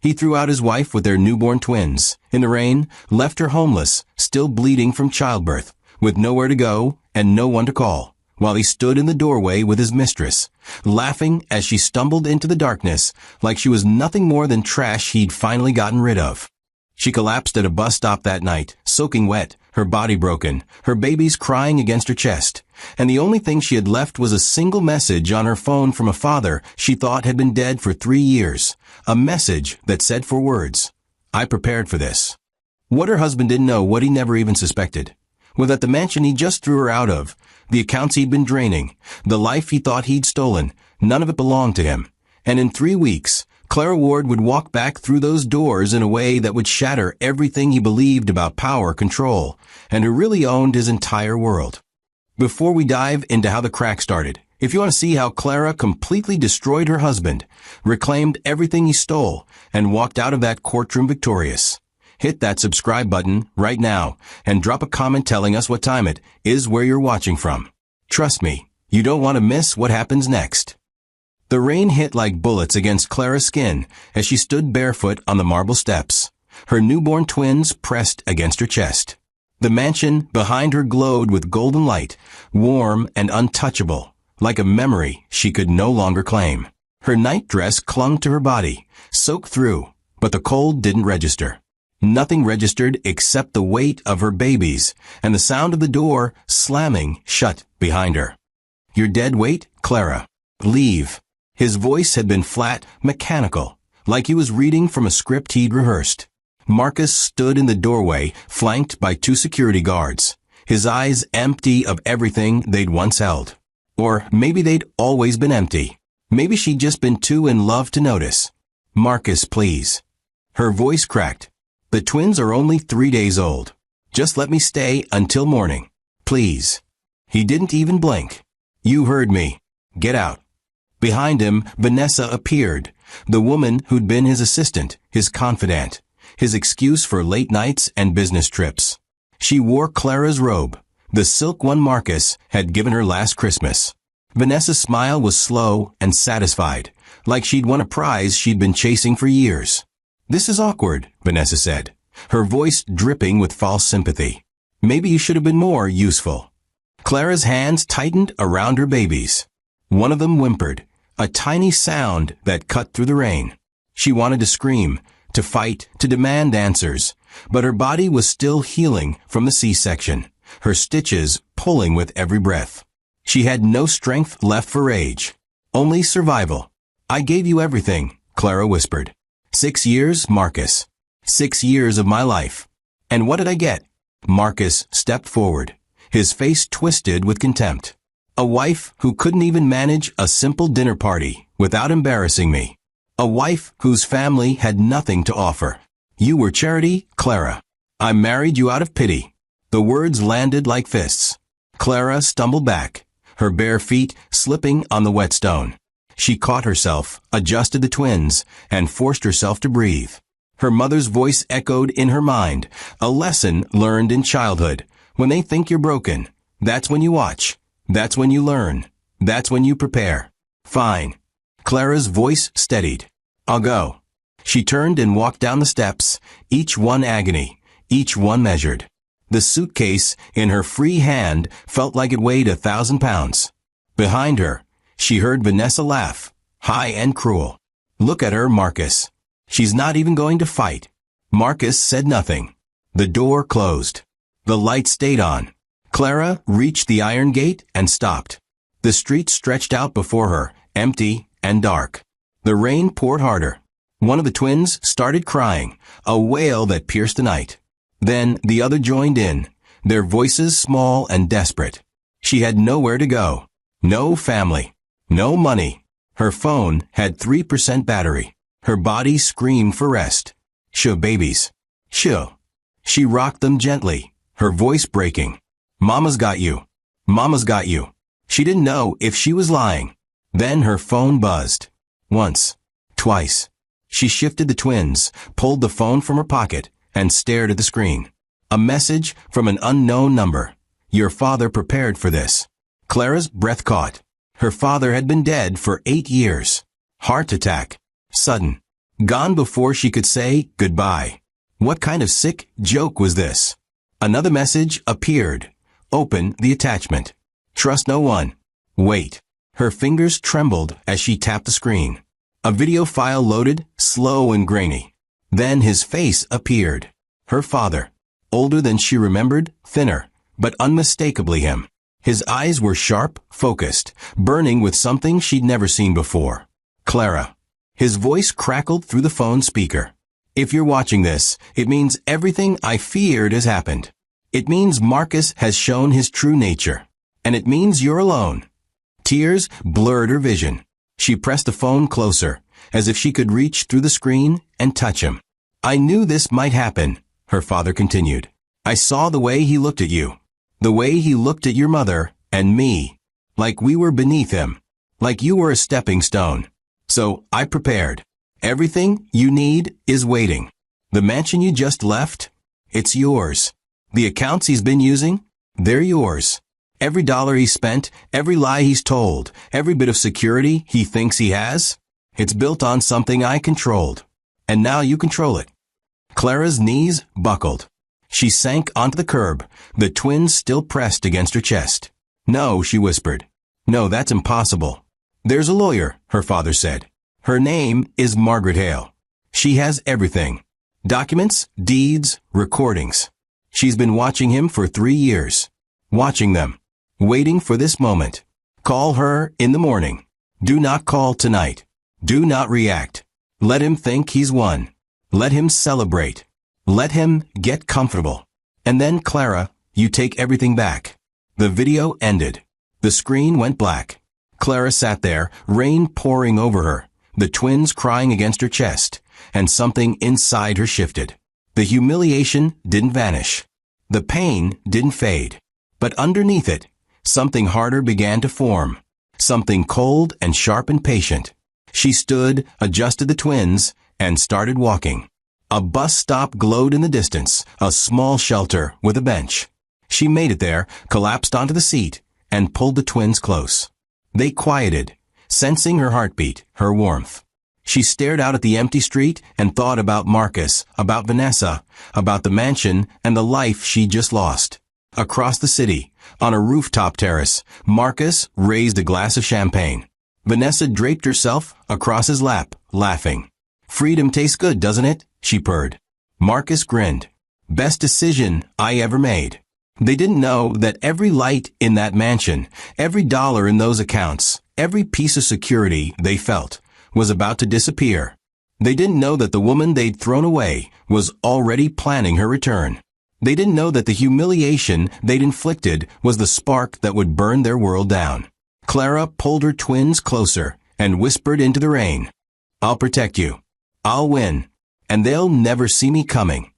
He threw out his wife with their newborn twins, in the rain, left her homeless, still bleeding from childbirth, with nowhere to go and no one to call, while he stood in the doorway with his mistress, laughing as she stumbled into the darkness like she was nothing more than trash he'd finally gotten rid of. She collapsed at a bus stop that night, soaking wet, her body broken, her babies crying against her chest, and the only thing she had left was a single message on her phone from a father she thought had been dead for 3 years, a message that said 4 words, "I prepared for this." What her husband didn't know, what he never even suspected, was that the mansion he just threw her out of, the accounts he'd been draining, the life he thought he'd stolen, none of it belonged to him. And in 3 weeks, Clara Ward would walk back through those doors in a way that would shatter everything he believed about power, control, and who really owned his entire world. Before we dive into how the crack started, if you want to see how Clara completely destroyed her husband, reclaimed everything he stole, and walked out of that courtroom victorious, hit that subscribe button right now and drop a comment telling us what time it is where you're watching from. Trust me, you don't want to miss what happens next. The rain hit like bullets against Clara's skin as she stood barefoot on the marble steps, her newborn twins pressed against her chest. The mansion behind her glowed with golden light, warm and untouchable, like a memory she could no longer claim. Her nightdress clung to her body, soaked through, but the cold didn't register. Nothing registered except the weight of her babies and the sound of the door slamming shut behind her. "You're dead weight, Clara. Leave." His voice had been flat, mechanical, like he was reading from a script he'd rehearsed. Marcus stood in the doorway, flanked by 2 security guards, his eyes empty of everything they'd once held. Or maybe they'd always been empty. Maybe she'd just been too in love to notice. "Marcus, please." Her voice cracked. "The twins are only 3 days old. Just let me stay until morning. Please." He didn't even blink. "You heard me. Get out." Behind him, Vanessa appeared, the woman who'd been his assistant, his confidant, his excuse for late nights and business trips. She wore Clara's robe, the silk one Marcus had given her last Christmas. Vanessa's smile was slow and satisfied, like she'd won a prize she'd been chasing for years. "This is awkward," Vanessa said, her voice dripping with false sympathy. "Maybe you should have been more useful." Clara's hands tightened around her babies. One of them whimpered, a tiny sound that cut through the rain. She wanted to scream, to fight, to demand answers, but her body was still healing from the C-section, her stitches pulling with every breath. She had no strength left for rage, only survival. "I gave you everything," Clara whispered. 6 years, Marcus. 6 years of my life. And what did I get?" Marcus stepped forward, his face twisted with contempt. "A wife who couldn't even manage a simple dinner party without embarrassing me. A wife whose family had nothing to offer. You were charity, Clara. I married you out of pity." The words landed like fists. Clara stumbled back, her bare feet slipping on the wet stone. She caught herself, adjusted the twins, and forced herself to breathe. Her mother's voice echoed in her mind, a lesson learned in childhood. When they think you're broken, that's when you watch. That's when you learn. That's when you prepare. "Fine." Clara's voice steadied. "I'll go." She turned and walked down the steps, each one agony, each one measured. The suitcase in her free hand felt like it weighed 1,000 pounds. Behind her, she heard Vanessa laugh, high and cruel. "Look at her, Marcus. She's not even going to fight." Marcus said nothing. The door closed. The light stayed on. Clara reached the iron gate and stopped. The street stretched out before her, empty and dark. The rain poured harder. One of the twins started crying, a wail that pierced the night. Then the other joined in, their voices small and desperate. She had nowhere to go. No family. No money. Her phone had 3% battery. Her body screamed for rest. "Shoo, babies. Shoo." She rocked them gently, her voice breaking. "Mama's got you. Mama's got you." She didn't know if she was lying. Then her phone buzzed. Once. Twice. She shifted the twins, pulled the phone from her pocket, and stared at the screen. A message from an unknown number. "Your father prepared for this." Clara's breath caught. Her father had been dead for 8 years. Heart attack. Sudden. Gone before she could say goodbye. What kind of sick joke was this? Another message appeared. Open the attachment. Trust no one. Wait. Her fingers trembled as she tapped the screen. A video file loaded, slow and grainy. Then his face appeared. Her father. Older than she remembered, thinner, but unmistakably him. His eyes were sharp, focused, burning with something she'd never seen before. Clara. His voice crackled through the phone speaker. If you're watching this, it means everything I feared has happened. It means Marcus has shown his true nature. And it means you're alone. Tears blurred her vision. She pressed the phone closer, as if she could reach through the screen and touch him. I knew this might happen, her father continued. I saw the way he looked at you. The way he looked at your mother and me. Like we were beneath him. Like you were a stepping stone. So I prepared. Everything you need is waiting. The mansion you just left? It's yours. The accounts he's been using? They're yours. Every dollar he spent, every lie he's told, every bit of security he thinks he has? It's built on something I controlled. And now you control it. Clara's knees buckled. She sank onto the curb, the twins still pressed against her chest. No, she whispered. No, that's impossible. There's a lawyer, her father said. Her name is Margaret Hale. She has everything. Documents, deeds, recordings. She's been watching him for 3 years. Watching them. Waiting for this moment. Call her in the morning. Do not call tonight. Do not react. Let him think he's won. Let him celebrate. Let him get comfortable. And then, Clara, you take everything back. The video ended. The screen went black. Clara sat there, rain pouring over her, the twins crying against her chest, and something inside her shifted. The humiliation didn't vanish. The pain didn't fade. But underneath it, something harder began to form. Something cold and sharp and patient. She stood, adjusted the twins, and started walking. A bus stop glowed in the distance, a small shelter with a bench. She made it there, collapsed onto the seat, and pulled the twins close. They quieted, sensing her heartbeat, her warmth. She stared out at the empty street and thought about Marcus, about Vanessa, about the mansion and the life she'd just lost. Across the city, on a rooftop terrace, Marcus raised a glass of champagne. Vanessa draped herself across his lap, laughing. Freedom tastes good, doesn't it? She purred. Marcus grinned. Best decision I ever made. They didn't know that every light in that mansion, every dollar in those accounts, every piece of security they felt, was about to disappear. They didn't know that the woman they'd thrown away was already planning her return. They didn't know that the humiliation they'd inflicted was the spark that would burn their world down. Clara pulled her twins closer and whispered into the rain. I'll protect you. I'll win. And they'll never see me coming.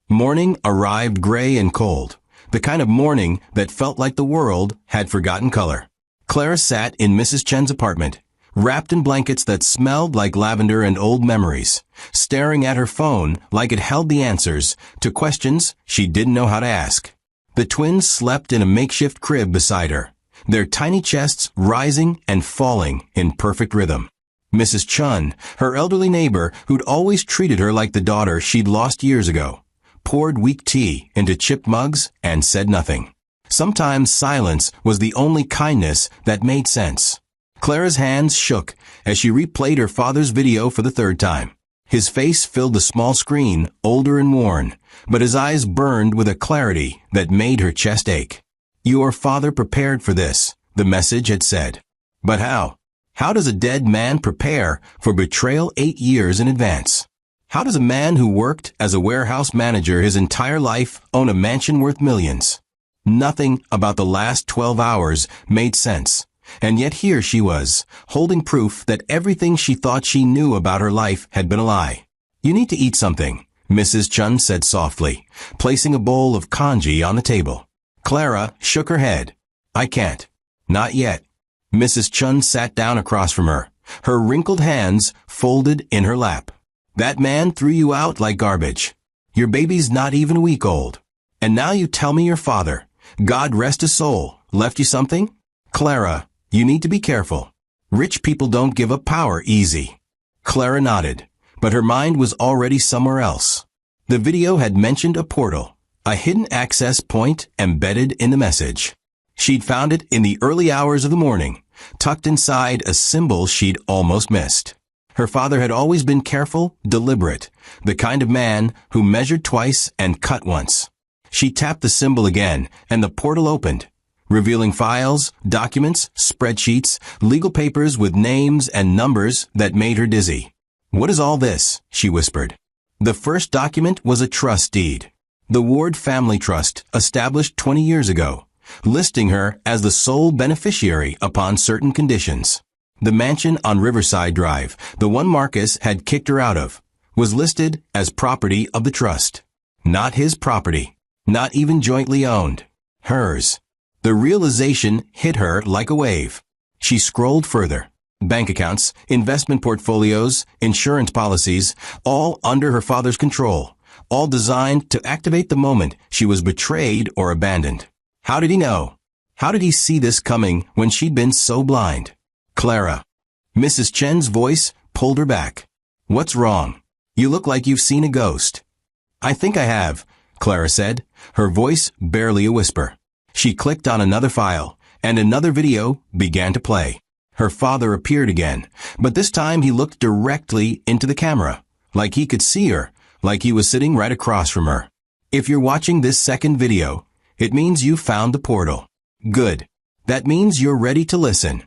Morning arrived gray and cold, the kind of morning that felt like the world had forgotten color. Clara sat in Mrs. Chen's apartment, wrapped in blankets that smelled like lavender and old memories, staring at her phone like it held the answers to questions she didn't know how to ask. The twins slept in a makeshift crib beside her, their tiny chests rising and falling in perfect rhythm. Mrs. Chun, her elderly neighbor who'd always treated her like the daughter she'd lost years ago, poured weak tea into chipped mugs and said nothing. Sometimes silence was the only kindness that made sense. Clara's hands shook as she replayed her father's video for the third time. His face filled the small screen, older and worn, but his eyes burned with a clarity that made her chest ache. Your father prepared for this, the message had said. But how? How does a dead man prepare for betrayal 8 years in advance? How does a man who worked as a warehouse manager his entire life own a mansion worth millions? Nothing about the last 12 hours made sense. And yet here she was, holding proof that everything she thought she knew about her life had been a lie. You need to eat something, Mrs. Chun said softly, placing a bowl of congee on the table. Clara shook her head. I can't. Not yet. Mrs. Chun sat down across from her, her wrinkled hands folded in her lap. That man threw you out like garbage. Your baby's not even a week old. And now you tell me your father, God rest his soul, left you something? Clara, you need to be careful. Rich people don't give up power easy. Clara nodded, but her mind was already somewhere else. The video had mentioned a portal, a hidden access point embedded in the message. She'd found it in the early hours of the morning, tucked inside a symbol she'd almost missed. Her father had always been careful, deliberate, the kind of man who measured twice and cut once. She tapped the symbol again, and the portal opened, revealing files, documents, spreadsheets, legal papers with names and numbers that made her dizzy. "What is all this?" she whispered. The first document was a trust deed. The Ward Family Trust, established 20 years ago, listing her as the sole beneficiary upon certain conditions. The mansion on Riverside Drive, the one Marcus had kicked her out of, was listed as property of the trust. Not his property, not even jointly owned. Hers. The realization hit her like a wave. She scrolled further. Bank accounts, investment portfolios, insurance policies, all under her father's control, all designed to activate the moment she was betrayed or abandoned. How did he know? How did he see this coming when she'd been so blind? "Clara." Mrs. Chen's voice pulled her back. "What's wrong? You look like you've seen a ghost." "I think I have," Clara said, her voice barely a whisper. She clicked on another file, and another video began to play. Her father appeared again, but this time he looked directly into the camera, like he could see her, like he was sitting right across from her. "If you're watching this second video, it means you found the portal. Good. That means you're ready to listen."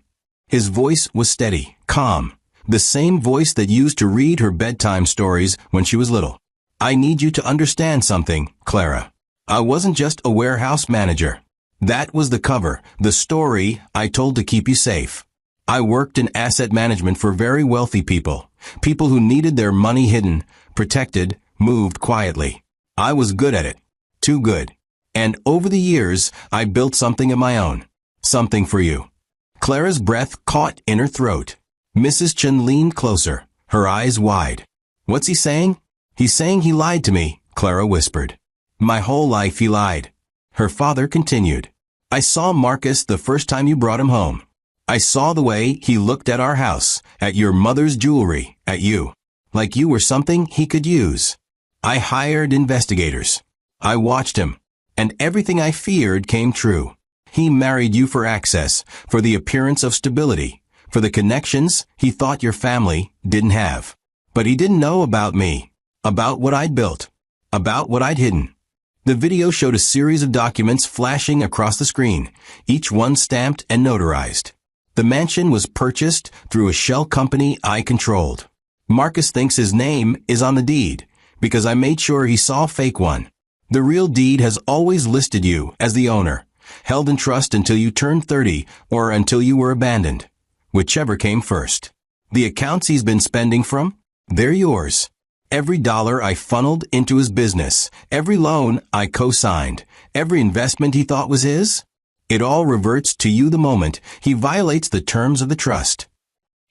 His voice was steady, calm, the same voice that used to read her bedtime stories when she was little. "I need you to understand something, Clara. I wasn't just a warehouse manager. That was the cover, the story I told to keep you safe. I worked in asset management for very wealthy people, people who needed their money hidden, protected, moved quietly. I was good at it. Too good. And over the years, I built something of my own. Something for you." Clara's breath caught in her throat. Mrs. Chen leaned closer, her eyes wide. "What's he saying?" "He's saying he lied to me," Clara whispered. "My whole life he lied." Her father continued. "I saw Marcus the first time you brought him home. I saw the way he looked at our house, at your mother's jewelry, at you. Like you were something he could use. I hired investigators. I watched him, and everything I feared came true. He married you for access, for the appearance of stability, for the connections he thought your family didn't have. But he didn't know about me, about what I'd built, about what I'd hidden." The video showed a series of documents flashing across the screen, each one stamped and notarized. The mansion was purchased through a shell company I controlled. Marcus thinks his name is on the deed, because I made sure he saw a fake one. The real deed has always listed you as the owner, held in trust until you turned 30 or until you were abandoned, whichever came first. The accounts he's been spending from, they're yours. Every dollar I funneled into his business, every loan I co-signed, every investment he thought was his, it all reverts to you the moment he violates the terms of the trust.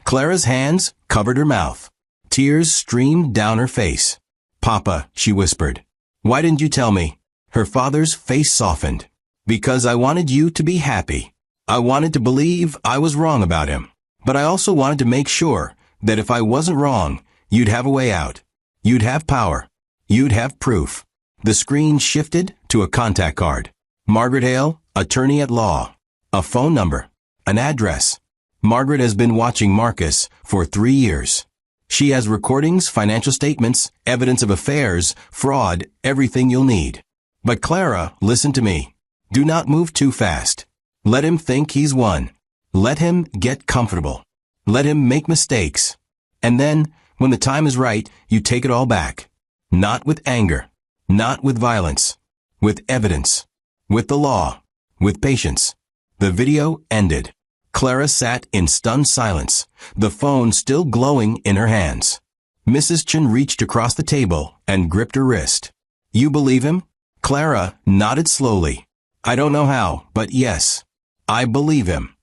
Clara's hands covered her mouth. Tears streamed down her face. "Papa," she whispered, "why didn't you tell me?" Her father's face softened. "Because I wanted you to be happy. I wanted to believe I was wrong about him. But I also wanted to make sure that if I wasn't wrong, you'd have a way out. You'd have power. You'd have proof." The screen shifted to a contact card. Margaret Hale, attorney at law. A phone number. An address. Margaret has been watching Marcus for 3 years. She has recordings, financial statements, evidence of affairs, fraud, everything you'll need. But Clara, listen to me. Do not move too fast. Let him think he's won. Let him get comfortable. Let him make mistakes. And then, when the time is right, you take it all back. Not with anger. Not with violence. With evidence. With the law. With patience. The video ended. Clara sat in stunned silence, the phone still glowing in her hands. Mrs. Chen reached across the table and gripped her wrist. "You believe him?" Clara nodded slowly. "I don't know how, but yes, I believe him."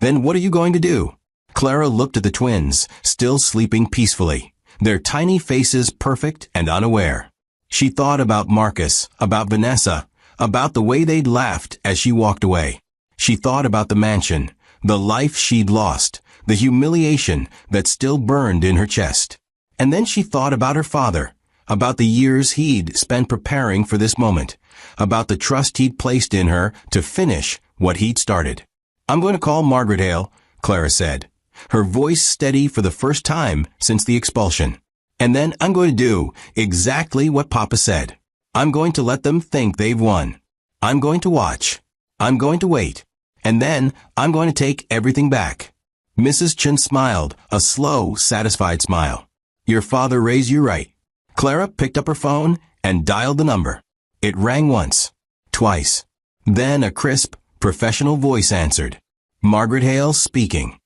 "Then what are you going to do?" Clara looked at the twins, still sleeping peacefully, their tiny faces perfect and unaware. She thought about Marcus, about Vanessa, about the way they'd laughed as she walked away. She thought about the mansion, the life she'd lost, the humiliation that still burned in her chest. And then she thought about her father, about the years he'd spent preparing for this moment, about the trust he'd placed in her to finish what he'd started. "I'm going to call Margaret Hale," Clara said, her voice steady for the first time since the expulsion. "And then I'm going to do exactly what Papa said. I'm going to let them think they've won. I'm going to watch. I'm going to wait. And then I'm going to take everything back." Mrs. Chen smiled, a slow, satisfied smile. "Your father raised you right." Clara picked up her phone and dialed the number. It rang once, twice. Then a crisp, professional voice answered. "Margaret Hale speaking."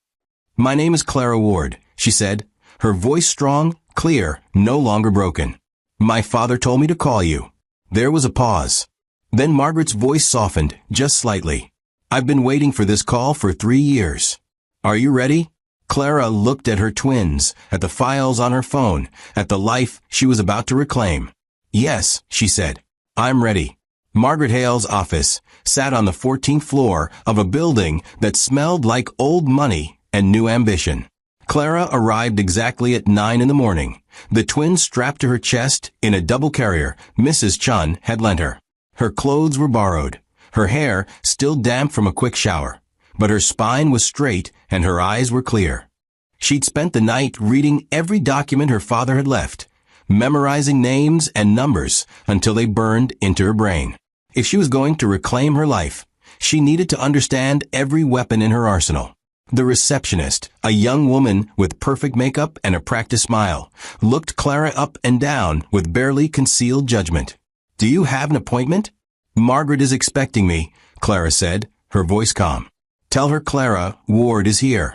"My name is Clara Ward," she said, her voice strong, clear, no longer broken. "My father told me to call you." There was a pause. Then Margaret's voice softened, just slightly. "I've been waiting for this call for 3 years. Are you ready?" Clara looked at her twins, at the files on her phone, at the life she was about to reclaim. "Yes," she said. "I'm ready." Margaret Hale's office sat on the 14th floor of a building that smelled like old money and new ambition. Clara arrived exactly at 9 in the morning, the twins strapped to her chest in a double carrier Mrs. Chun had lent her. Her clothes were borrowed, her hair still damp from a quick shower, but her spine was straight and her eyes were clear. She'd spent the night reading every document her father had left, memorizing names and numbers until they burned into her brain. If she was going to reclaim her life, she needed to understand every weapon in her arsenal. The receptionist, a young woman with perfect makeup and a practiced smile, looked Clara up and down with barely concealed judgment. "Do you have an appointment?" "Margaret is expecting me," Clara said, her voice calm. "Tell her Clara Ward is here."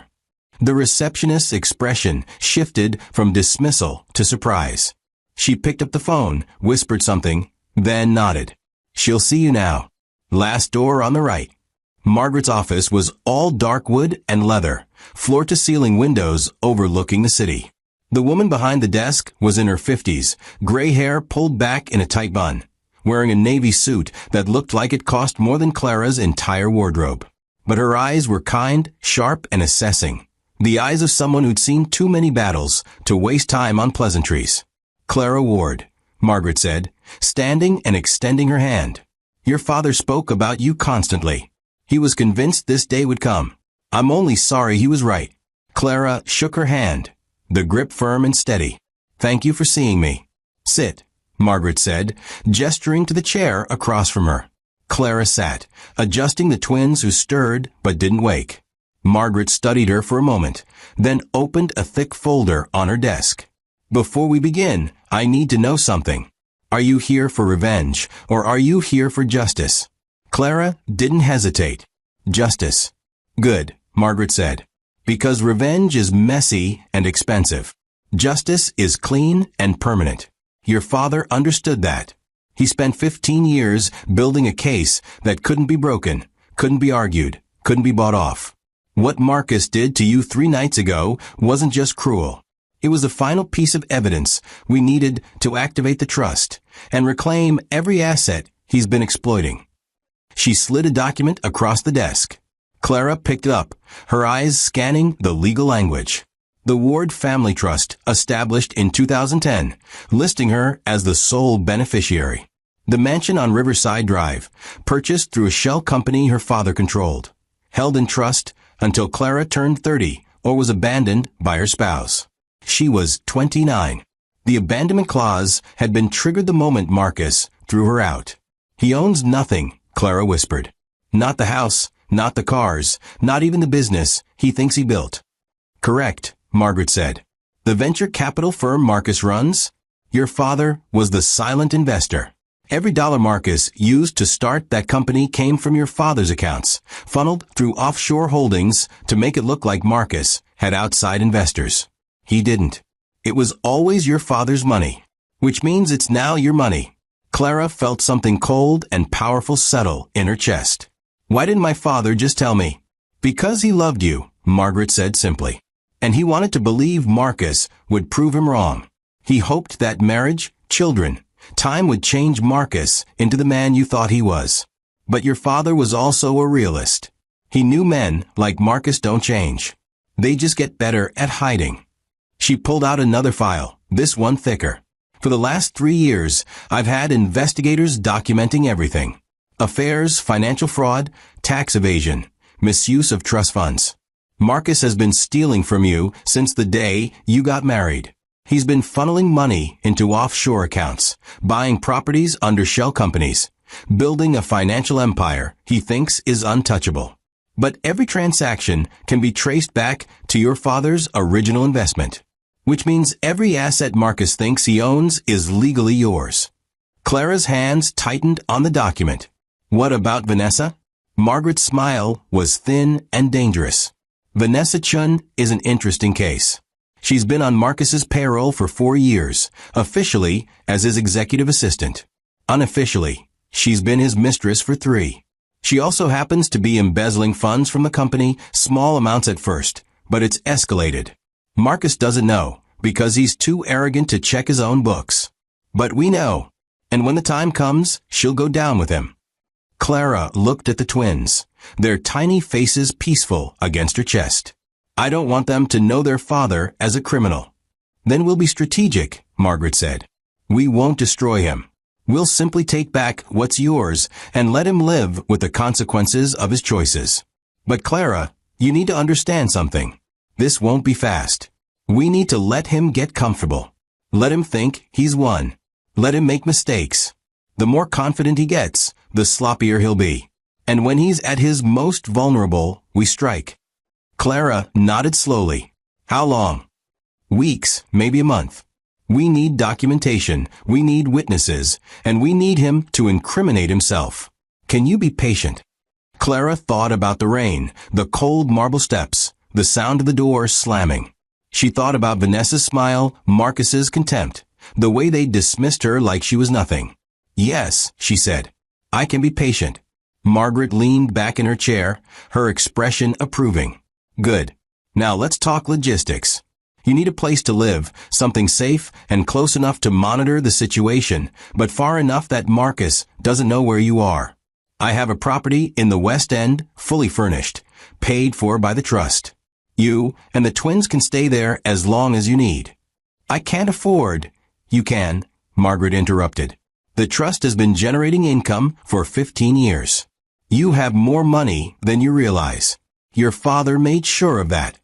The receptionist's expression shifted from dismissal to surprise. She picked up the phone, whispered something, then nodded. "She'll see you now. Last door on the right." Margaret's office was all dark wood and leather, floor-to-ceiling windows overlooking the city. The woman behind the desk was in her 50s, gray hair pulled back in a tight bun, wearing a navy suit that looked like it cost more than Clara's entire wardrobe. But her eyes were kind, sharp, and assessing, the eyes of someone who'd seen too many battles to waste time on pleasantries. "Clara Ward," Margaret said, standing and extending her hand. "Your father spoke about you constantly. He was convinced this day would come. I'm only sorry he was right." Clara shook her hand, the grip firm and steady. "Thank you for seeing me." "Sit," Margaret said, gesturing to the chair across from her. Clara sat, adjusting the twins who stirred but didn't wake. Margaret studied her for a moment, then opened a thick folder on her desk. "Before we begin, I need to know something. Are you here for revenge, or are you here for justice?" Clara didn't hesitate. "Justice." "Good," Margaret said. "Because revenge is messy and expensive. Justice is clean and permanent. Your father understood that. He spent 15 years building a case that couldn't be broken, couldn't be argued, couldn't be bought off. What Marcus did to you 3 nights ago wasn't just cruel. It was the final piece of evidence we needed to activate the trust and reclaim every asset he's been exploiting." She slid a document across the desk. Clara picked it up, her eyes scanning the legal language. The Ward Family Trust, established in 2010, listing her as the sole beneficiary. The mansion on Riverside Drive, purchased through a shell company her father controlled, held in trust until Clara turned 30 or was abandoned by her spouse. She was 29. The abandonment clause had been triggered the moment Marcus threw her out. "He owns nothing," Clara whispered. "Not the house, not the cars, not even the business he thinks he built." "Correct," Margaret said. "The venture capital firm Marcus runs? Your father was the silent investor. Every dollar Marcus used to start that company came from your father's accounts, funneled through offshore holdings to make it look like Marcus had outside investors. He didn't. It was always your father's money, which means it's now your money." Clara felt something cold and powerful settle in her chest. "Why didn't my father just tell me?" "Because he loved you," Margaret said simply. "And he wanted to believe Marcus would prove him wrong. He hoped that marriage, children, time would change Marcus into the man you thought he was. But your father was also a realist. He knew men like Marcus don't change. They just get better at hiding." She pulled out another file, this one thicker. For the last 3 years, I've had investigators documenting everything. Affairs, financial fraud, tax evasion, misuse of trust funds. Marcus has been stealing from you since the day you got married. He's been funneling money into offshore accounts, buying properties under shell companies, building a financial empire he thinks is untouchable. But every transaction can be traced back to your father's original investment, which means every asset Marcus thinks he owns is legally yours. Clara's hands tightened on the document. What about Vanessa? Margaret's smile was thin and dangerous. Vanessa Chun is an interesting case. She's been on Marcus's payroll for 4 years, officially as his executive assistant. Unofficially, she's been his mistress for 3. She also happens to be embezzling funds from the company, small amounts at first, but it's escalated. Marcus doesn't know, because he's too arrogant to check his own books. But we know, and when the time comes, she'll go down with him. Clara looked at the twins, their tiny faces peaceful against her chest. I don't want them to know their father as a criminal. Then we'll be strategic, Margaret said. We won't destroy him. We'll simply take back what's yours and let him live with the consequences of his choices. But Clara, you need to understand something. This won't be fast. We need to let him get comfortable. Let him think he's won. Let him make mistakes. The more confident he gets, the sloppier he'll be. And when he's at his most vulnerable, we strike. Clara nodded slowly. How long? Weeks, maybe a month. We need documentation, we need witnesses, and we need him to incriminate himself. Can you be patient? Clara thought about the rain, the cold marble steps, the sound of the door slamming. She thought about Vanessa's smile, Marcus's contempt, the way they dismissed her like she was nothing. Yes, she said. I can be patient. Margaret leaned back in her chair, her expression approving. Good. Now let's talk logistics. You need a place to live, something safe and close enough to monitor the situation, but far enough that Marcus doesn't know where you are. I have a property in the West End, fully furnished, paid for by the trust. You and the twins can stay there as long as you need. I can't afford. You can, Margaret interrupted. The trust has been generating income for 15 years. You have more money than you realize. Your father made sure of that.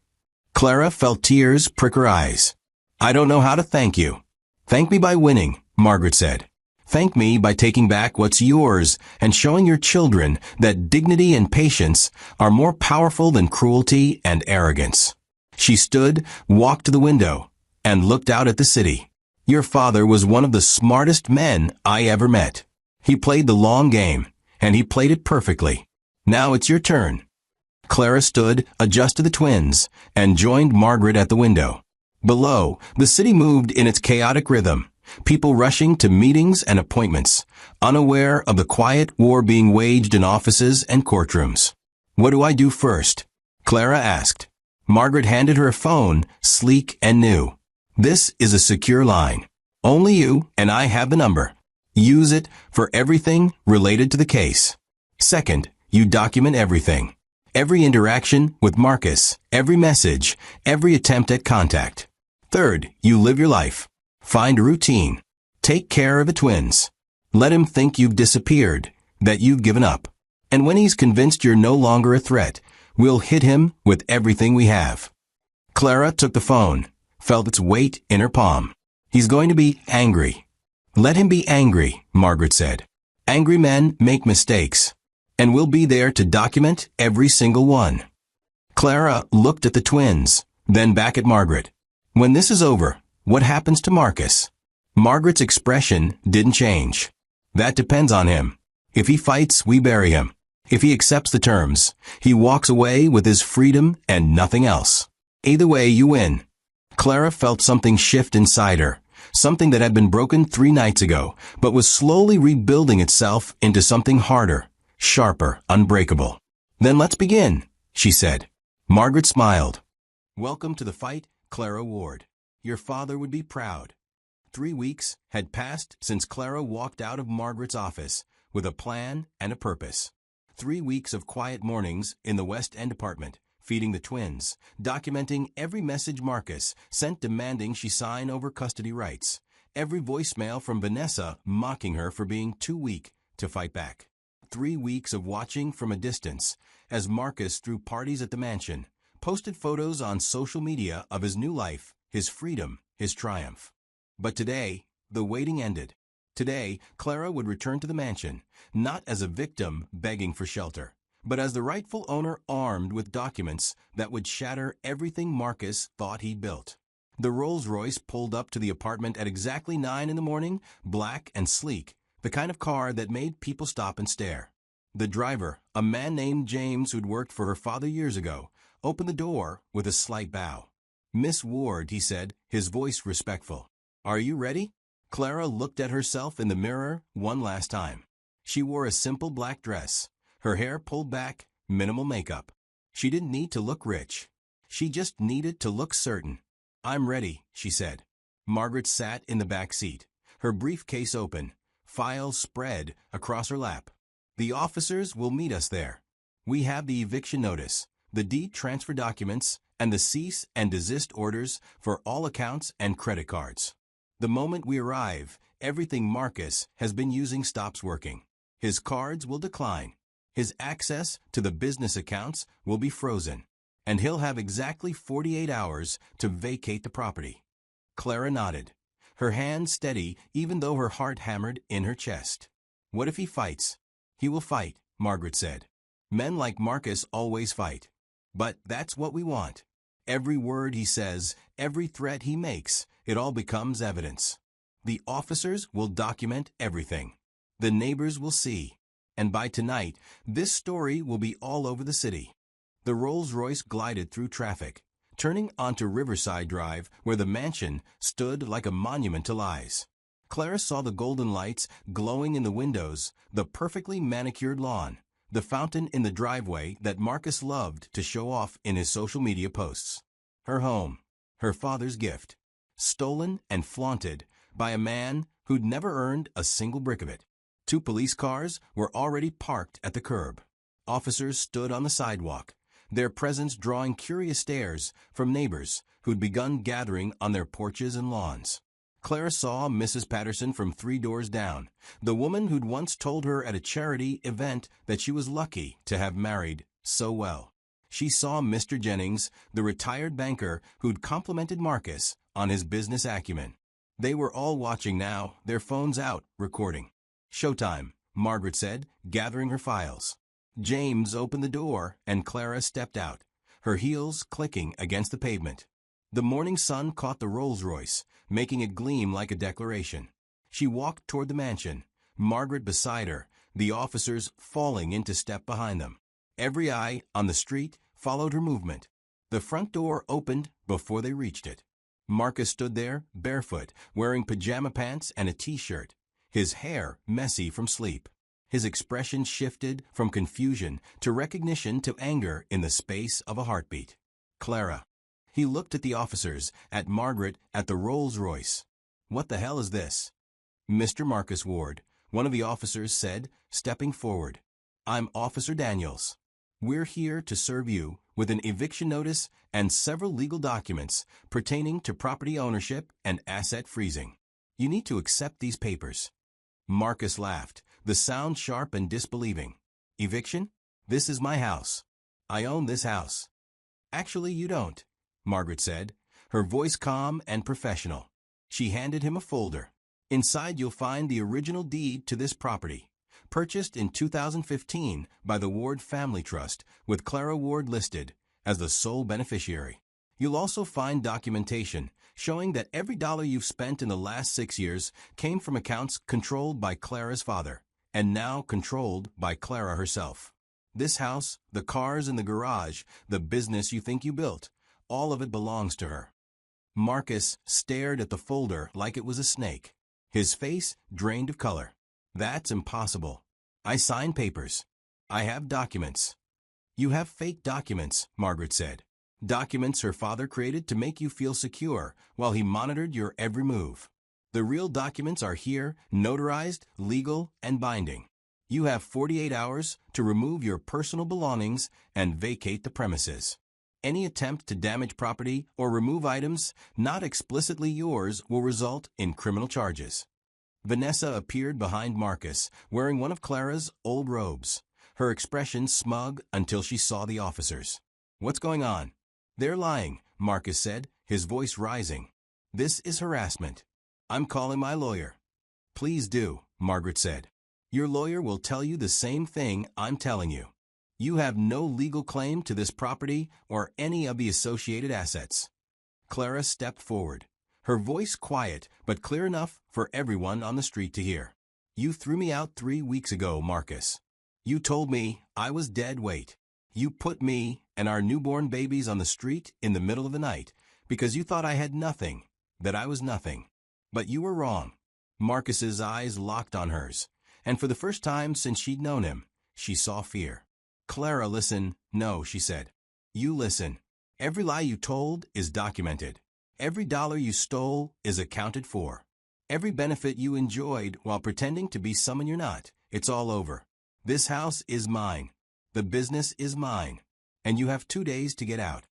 Clara felt tears prick her eyes. I don't know how to thank you. Thank me by winning, Margaret said. Thank me by taking back what's yours and showing your children that dignity and patience are more powerful than cruelty and arrogance. She stood, walked to the window, and looked out at the city. Your father was one of the smartest men I ever met. He played the long game, and he played it perfectly. Now it's your turn. Clara stood, adjusted the twins, and joined Margaret at the window. Below, the city moved in its chaotic rhythm, people rushing to meetings and appointments, unaware of the quiet war being waged in offices and courtrooms. What do I do first? Clara asked. Margaret handed her a phone, sleek and new. This is a secure line. Only you and I have the number. Use it for everything related to the case. Second, you document everything. Every interaction with Marcus, every message, every attempt at contact. Third, you live your life. Find a routine. Take care of the twins. Let him think you've disappeared, that you've given up. And when he's convinced you're no longer a threat, we'll hit him with everything we have. Clara took the phone, felt its weight in her palm. He's going to be angry. Let him be angry, Margaret said. Angry men make mistakes. And we'll be there to document every single one. Clara looked at the twins, then back at Margaret. When this is over, what happens to Marcus? Margaret's expression didn't change. That depends on him. If he fights, we bury him. If he accepts the terms, he walks away with his freedom and nothing else. Either way, you win. Clara felt something shift inside her, something that had been broken 3 nights ago, but was slowly rebuilding itself into something harder, sharper, unbreakable. Then let's begin, she said. Margaret smiled. Welcome to the fight, Clara Ward. Your father would be proud. 3 weeks had passed since Clara walked out of Margaret's office with a plan and a purpose. 3 weeks of quiet mornings in the West End apartment, feeding the twins, documenting every message Marcus sent demanding she sign over custody rights, every voicemail from Vanessa mocking her for being too weak to fight back. 3 weeks of watching from a distance as Marcus threw parties at the mansion, posted photos on social media of his new life, his freedom, his triumph. But today, the waiting ended. Today, Clara would return to the mansion, not as a victim begging for shelter, but as the rightful owner armed with documents that would shatter everything Marcus thought he'd built. The Rolls-Royce pulled up to the apartment at exactly 9 in the morning, black and sleek, the kind of car that made people stop and stare. The driver, a man named James who'd worked for her father years ago, opened the door with a slight bow. "Miss Ward," he said, his voice respectful. "Are you ready?" Clara looked at herself in the mirror one last time. She wore a simple black dress, her hair pulled back, minimal makeup. She didn't need to look rich. She just needed to look certain. "I'm ready," she said. Margaret sat in the back seat, her briefcase open, files spread across her lap. "The officers will meet us there. We have the eviction notice, the deed transfer documents, and the cease and desist orders for all accounts and credit cards. The moment we arrive, everything Marcus has been using stops working. His cards will decline. His access to the business accounts will be frozen, and he'll have exactly 48 hours to vacate the property." Clara nodded, her hand steady even though her heart hammered in her chest. "What if he fights?" "He will fight," Margaret said. "Men like Marcus always fight. But that's what we want. Every word he says, every threat he makes, it all becomes evidence. The officers will document everything. The neighbors will see. And by tonight, this story will be all over the city." The Rolls-Royce glided through traffic, turning onto Riverside Drive where the mansion stood like a monument to lies. Clara saw the golden lights glowing in the windows, the perfectly manicured lawn, the fountain in the driveway that Marcus loved to show off in his social media posts. Her home, her father's gift, stolen and flaunted by a man who'd never earned a single brick of it. 2 police cars were already parked at the curb. Officers stood on the sidewalk, their presence drawing curious stares from neighbors who'd begun gathering on their porches and lawns. Clara saw Mrs. Patterson from 3 doors down, the woman who'd once told her at a charity event that she was lucky to have married so well. She saw Mr. Jennings, the retired banker who'd complimented Marcus on his business acumen. They were all watching now, their phones out, recording. "Showtime," Margaret said, gathering her files. James opened the door, and Clara stepped out, her heels clicking against the pavement. The morning sun caught the Rolls-Royce, making it gleam like a declaration. She walked toward the mansion, Margaret beside her, the officers falling into step behind them. Every eye on the street followed her movement. The front door opened before they reached it. Marcus stood there, barefoot, wearing pajama pants and a t-shirt, his hair messy from sleep. His expression shifted from confusion to recognition to anger in the space of a heartbeat. "Clara." He looked at the officers, at Margaret, at the Rolls-Royce. "What the hell is this?" "Mr. Marcus Ward," one of the officers said, stepping forward. "I'm Officer Daniels. We're here to serve you with an eviction notice and several legal documents pertaining to property ownership and asset freezing. You need to accept these papers." Marcus laughed, the sound sharp and disbelieving. "Eviction? This is my house. I own this house." "Actually, you don't," Margaret said, her voice calm and professional. She handed him a folder. "Inside you'll find the original deed to this property, purchased in 2015 by the Ward Family Trust with Clara Ward listed as the sole beneficiary. You'll also find documentation showing that every dollar you've spent in the last 6 years came from accounts controlled by Clara's father, and now controlled by Clara herself. This house, the cars in the garage, the business you think you built, all of it belongs to her." Marcus stared at the folder like it was a snake, his face drained of color. "That's impossible. I signed papers. I have documents." "You have fake documents," Margaret said. "Documents her father created to make you feel secure while he monitored your every move. The real documents are here, notarized, legal, and binding. You have 48 hours to remove your personal belongings and vacate the premises." Any attempt to damage property or remove items not explicitly yours will result in criminal charges. Vanessa appeared behind Marcus, wearing one of Clara's old robes, her expression smug until she saw the officers. "What's going on?" "They're lying," Marcus said, his voice rising. "This is harassment. I'm calling my lawyer." "Please do," Margaret said. "Your lawyer will tell you the same thing I'm telling you. You have no legal claim to this property or any of the associated assets." Clara stepped forward, her voice quiet but clear enough for everyone on the street to hear. "You threw me out 3 weeks ago, Marcus. You told me I was dead weight. You put me and our newborn babies on the street in the middle of the night because you thought I had nothing, that I was nothing. But you were wrong." Marcus's eyes locked on hers, and for the first time since she'd known him, she saw fear. "Clara, listen." "No," she said. "You listen. Every lie you told is documented. Every dollar you stole is accounted for. Every benefit you enjoyed while pretending to be someone you're not, it's all over. This house is mine. The business is mine. And you have 2 days to get out."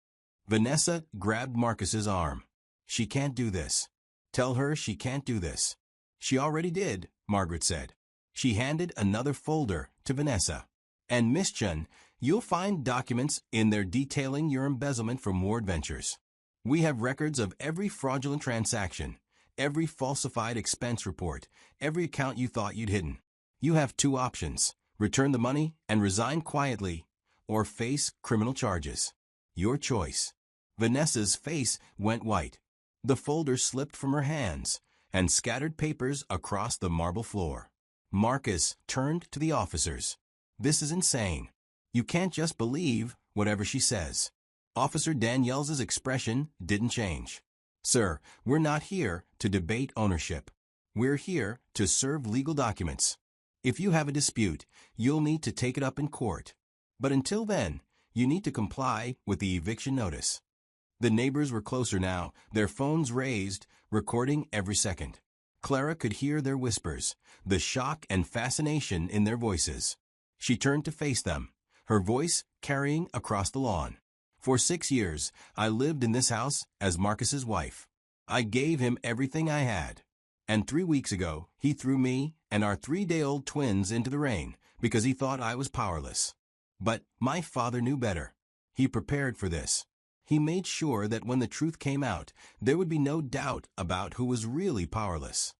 Vanessa grabbed Marcus's arm. "She can't do this. Tell her she can't do this." "She already did," Margaret said. She handed another folder to Vanessa. "And Miss Chun, you'll find documents in there detailing your embezzlement from Ward Ventures. We have records of every fraudulent transaction, every falsified expense report, every account you thought you'd hidden. You have 2 options: return the money and resign quietly, or face criminal charges. Your choice." Vanessa's face went white. The folder slipped from her hands and scattered papers across the marble floor. Marcus turned to the officers. "This is insane. You can't just believe whatever she says." Officer Danielle's expression didn't change. "Sir, we're not here to debate ownership. We're here to serve legal documents. If you have a dispute, you'll need to take it up in court. But until then, you need to comply with the eviction notice." The neighbors were closer now, their phones raised, recording every second. Clara could hear their whispers, the shock and fascination in their voices. She turned to face them, her voice carrying across the lawn. "For 6 years, I lived in this house as Marcus's wife. I gave him everything I had. And 3 weeks ago, he threw me and our 3-day-old twins into the rain because he thought I was powerless. But my father knew better. He prepared for this. He made sure that when the truth came out, there would be no doubt about who was really powerless."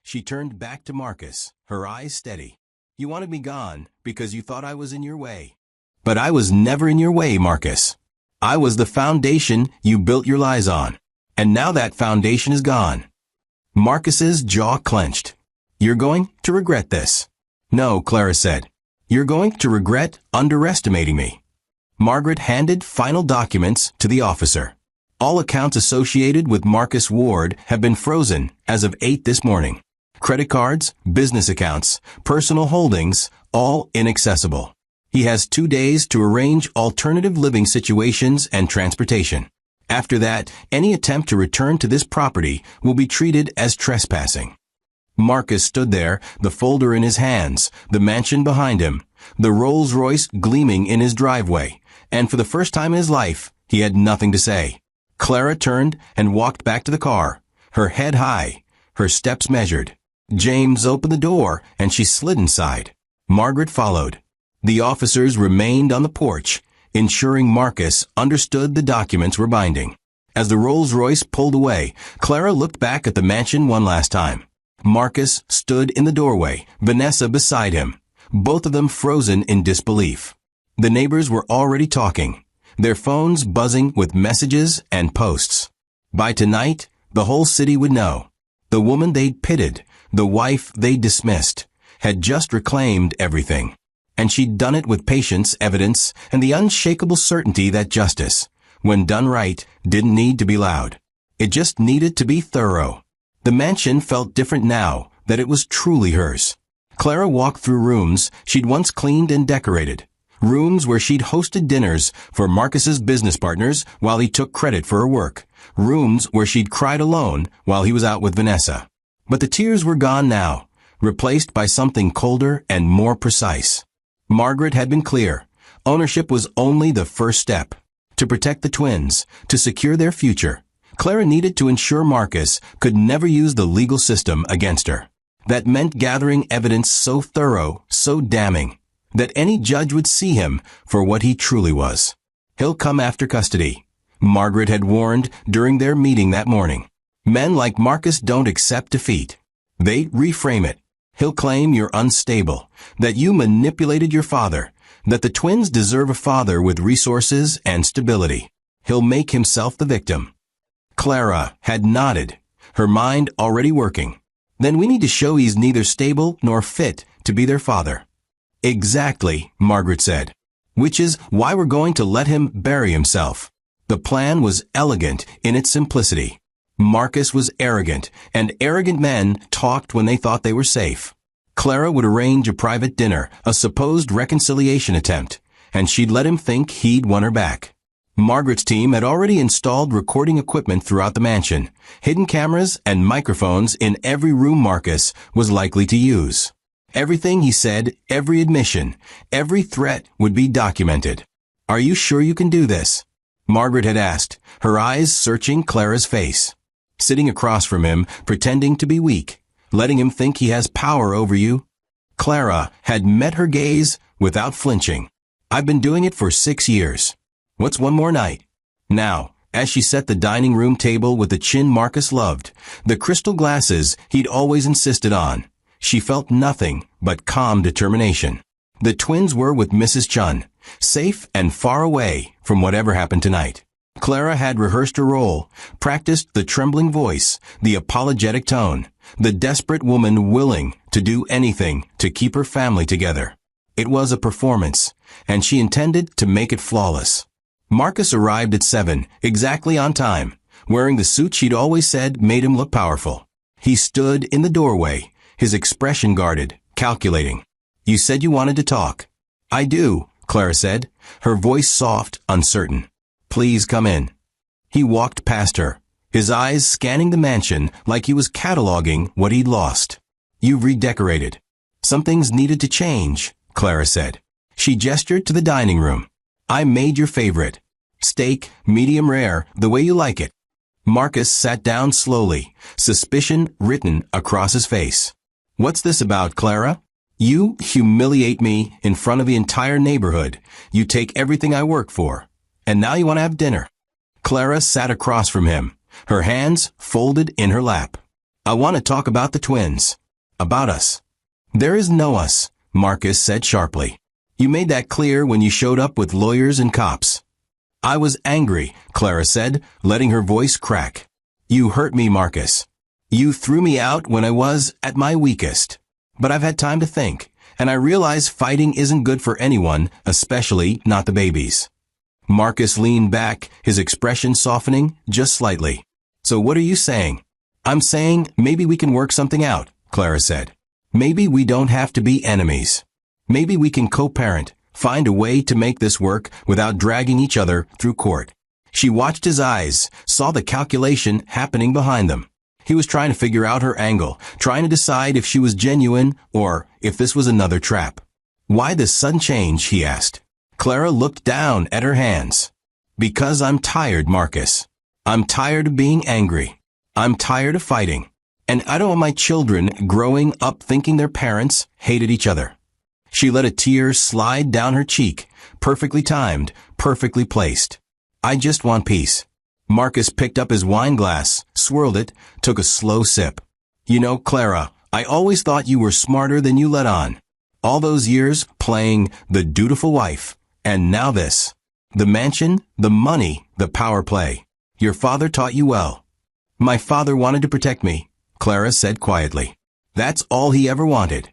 She turned back to Marcus, her eyes steady. "You wanted me gone because you thought I was in your way. But I was never in your way, Marcus. I was the foundation you built your lies on. And now that foundation is gone." Marcus's jaw clenched. "You're going to regret this." "No," Clara said. "You're going to regret underestimating me." Margaret handed final documents to the officer. "All accounts associated with Marcus Ward have been frozen as of 8 this morning. Credit cards, business accounts, personal holdings, all inaccessible. He has 2 days to arrange alternative living situations and transportation. After that, any attempt to return to this property will be treated as trespassing." Marcus stood there, the folder in his hands, the mansion behind him, the Rolls-Royce gleaming in his driveway, and for the first time in his life, he had nothing to say. Clara turned and walked back to the car, her head high, her steps measured. James opened the door, and she slid inside. Margaret followed. The officers remained on the porch, ensuring Marcus understood the documents were binding. As the Rolls-Royce pulled away, Clara looked back at the mansion one last time. Marcus stood in the doorway, Vanessa beside him, both of them frozen in disbelief. The neighbors were already talking, their phones buzzing with messages and posts. By tonight, the whole city would know. The woman they'd pitted, the wife they'd dismissed, had just reclaimed everything. And she'd done it with patience, evidence, and the unshakable certainty that justice, when done right, didn't need to be loud. It just needed to be thorough. The mansion felt different now that it was truly hers. Clara walked through rooms she'd once cleaned and decorated, rooms where she'd hosted dinners for Marcus's business partners while he took credit for her work, rooms where she'd cried alone while he was out with Vanessa. But the tears were gone now, replaced by something colder and more precise. Margaret had been clear. Ownership was only the first step. to protect the twins, to secure their future. Clara needed to ensure Marcus could never use the legal system against her. That meant gathering evidence so thorough, so damning, that any judge would see him for what he truly was. He'll come after custody, Margaret had warned during their meeting that morning. Men like Marcus don't accept defeat. They reframe it. He'll claim you're unstable, that you manipulated your father, that the twins deserve a father with resources and stability. He'll make himself the victim. Clara had nodded, her mind already working. Then we need to show he's neither stable nor fit to be their father. Exactly, Margaret said. Which is why we're going to let him bury himself. The plan was elegant in its simplicity. Marcus was arrogant, and arrogant men talked when they thought they were safe. Clara would arrange a private dinner, a supposed reconciliation attempt, and she'd let him think he'd won her back. Margaret's team had already installed recording equipment throughout the mansion, hidden cameras and microphones in every room Marcus was likely to use. Everything he said, every admission, every threat would be documented. "Are you sure you can do this?" Margaret had asked, her eyes searching Clara's face. Sitting across from him, pretending to be weak, letting him think he has power over you. Clara had met her gaze without flinching. "I've been doing it for 6 years. What's one more night?" Now, as she set the dining room table with the chin Marcus loved, the crystal glasses he'd always insisted on, she felt nothing but calm determination. The twins were with Mrs. Chun, safe and far away from whatever happened tonight. Clara had rehearsed her role, practiced the trembling voice, the apologetic tone, the desperate woman willing to do anything to keep her family together. It was a performance, and she intended to make it flawless. Marcus arrived at 7, exactly on time, wearing the suit she'd always said made him look powerful. He stood in the doorway, his expression guarded, calculating. "You said you wanted to talk." "I do," Clara said, her voice soft, uncertain. "Please come in." He walked past her, his eyes scanning the mansion like he was cataloging what he'd lost. "You've redecorated." "Some things needed to change," Clara said. She gestured to the dining room. "I made your favorite. Steak, medium rare, the way you like it." Marcus sat down slowly, suspicion written across his face. "What's this about, Clara? You humiliate me in front of the entire neighborhood. You take everything I work for. And now you want to have dinner." Clara sat across from him, her hands folded in her lap. "I want to talk about the twins. About us." "There is no us," Marcus said sharply. "You made that clear when you showed up with lawyers and cops." "I was angry," Clara said, letting her voice crack. "You hurt me, Marcus. You threw me out when I was at my weakest. But I've had time to think, and I realize fighting isn't good for anyone, especially not the babies." Marcus leaned back, his expression softening just slightly. "So what are you saying?" "I'm saying maybe we can work something out," Clara said. "Maybe we don't have to be enemies. Maybe we can co-parent, find a way to make this work without dragging each other through court." She watched his eyes, saw the calculation happening behind them. He was trying to figure out her angle, trying to decide if she was genuine or if this was another trap. "Why this sudden change?" he asked. Clara looked down at her hands. "Because I'm tired, Marcus. I'm tired of being angry. I'm tired of fighting. And I don't want my children growing up thinking their parents hated each other." She let a tear slide down her cheek, perfectly timed, perfectly placed. "I just want peace." Marcus picked up his wine glass, swirled it, took a slow sip. "You know, Clara, I always thought you were smarter than you let on. All those years playing the dutiful wife. And now this. The mansion, the money, the power play. Your father taught you well." "My father wanted to protect me," Clara said quietly. "That's all he ever wanted."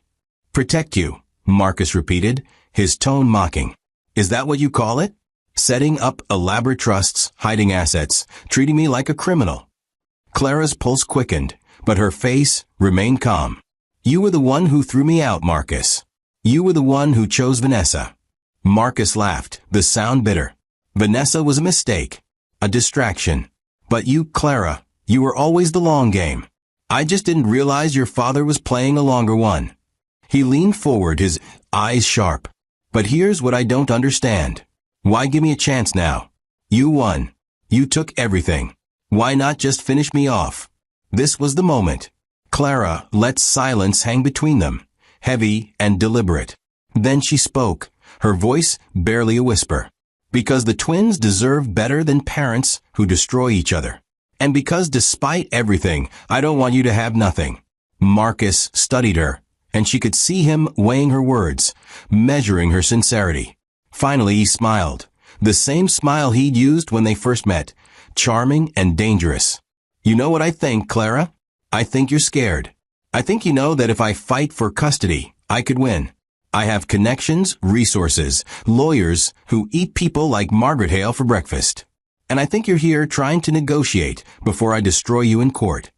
"Protect you," Marcus repeated, his tone mocking. "Is that what you call it? Setting up elaborate trusts, hiding assets, treating me like a criminal?" Clara's pulse quickened, but her face remained calm. "You were the one who threw me out, Marcus. You were the one who chose Vanessa." Marcus laughed, the sound bitter. "Vanessa was a mistake, a distraction. But you, Clara, you were always the long game. I just didn't realize your father was playing a longer one." He leaned forward, his eyes sharp. "But here's what I don't understand. Why give me a chance now? You won. You took everything. Why not just finish me off? This was the moment. Clara let silence hang between them, heavy and deliberate. Then she spoke, her voice barely a whisper. Because the twins deserve better than parents who destroy each other. And because despite everything, I don't want you to have nothing. Marcus studied her, and she could see him weighing her words, measuring her sincerity. Finally he smiled, the same smile he'd used when they first met, charming and dangerous. You know what I think, Clara? I think you're scared. I think you know that if I fight for custody, I could win. I have connections, resources, lawyers who eat people like Margaret Hale for breakfast. And I think you're here trying to negotiate before I destroy you in court.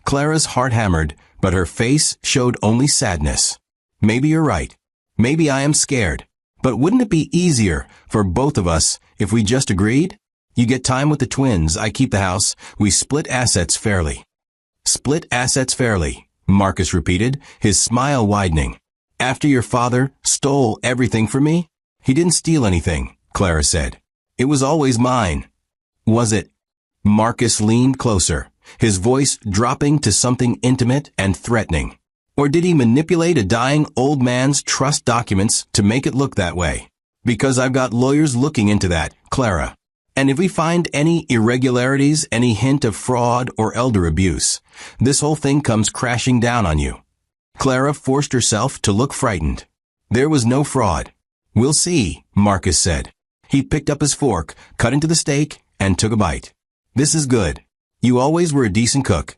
Clara's heart hammered, but her face showed only sadness. Maybe you're right. Maybe I am scared. But wouldn't it be easier for both of us if we just agreed? You get time with the twins, I keep the house, we split assets fairly. Split assets fairly, Marcus repeated, his smile widening. After your father stole everything from me? He didn't steal anything, Clara said. It was always mine. Was it? Marcus leaned closer, his voice dropping to something intimate and threatening. Or did he manipulate a dying old man's trust documents to make it look that way? Because I've got lawyers looking into that, Clara. And if we find any irregularities, any hint of fraud or elder abuse, this whole thing comes crashing down on you. Clara forced herself to look frightened. There was no fraud. We'll see, Marcus said. He picked up his fork, cut into the steak, and took a bite. This is good. You always were a decent cook.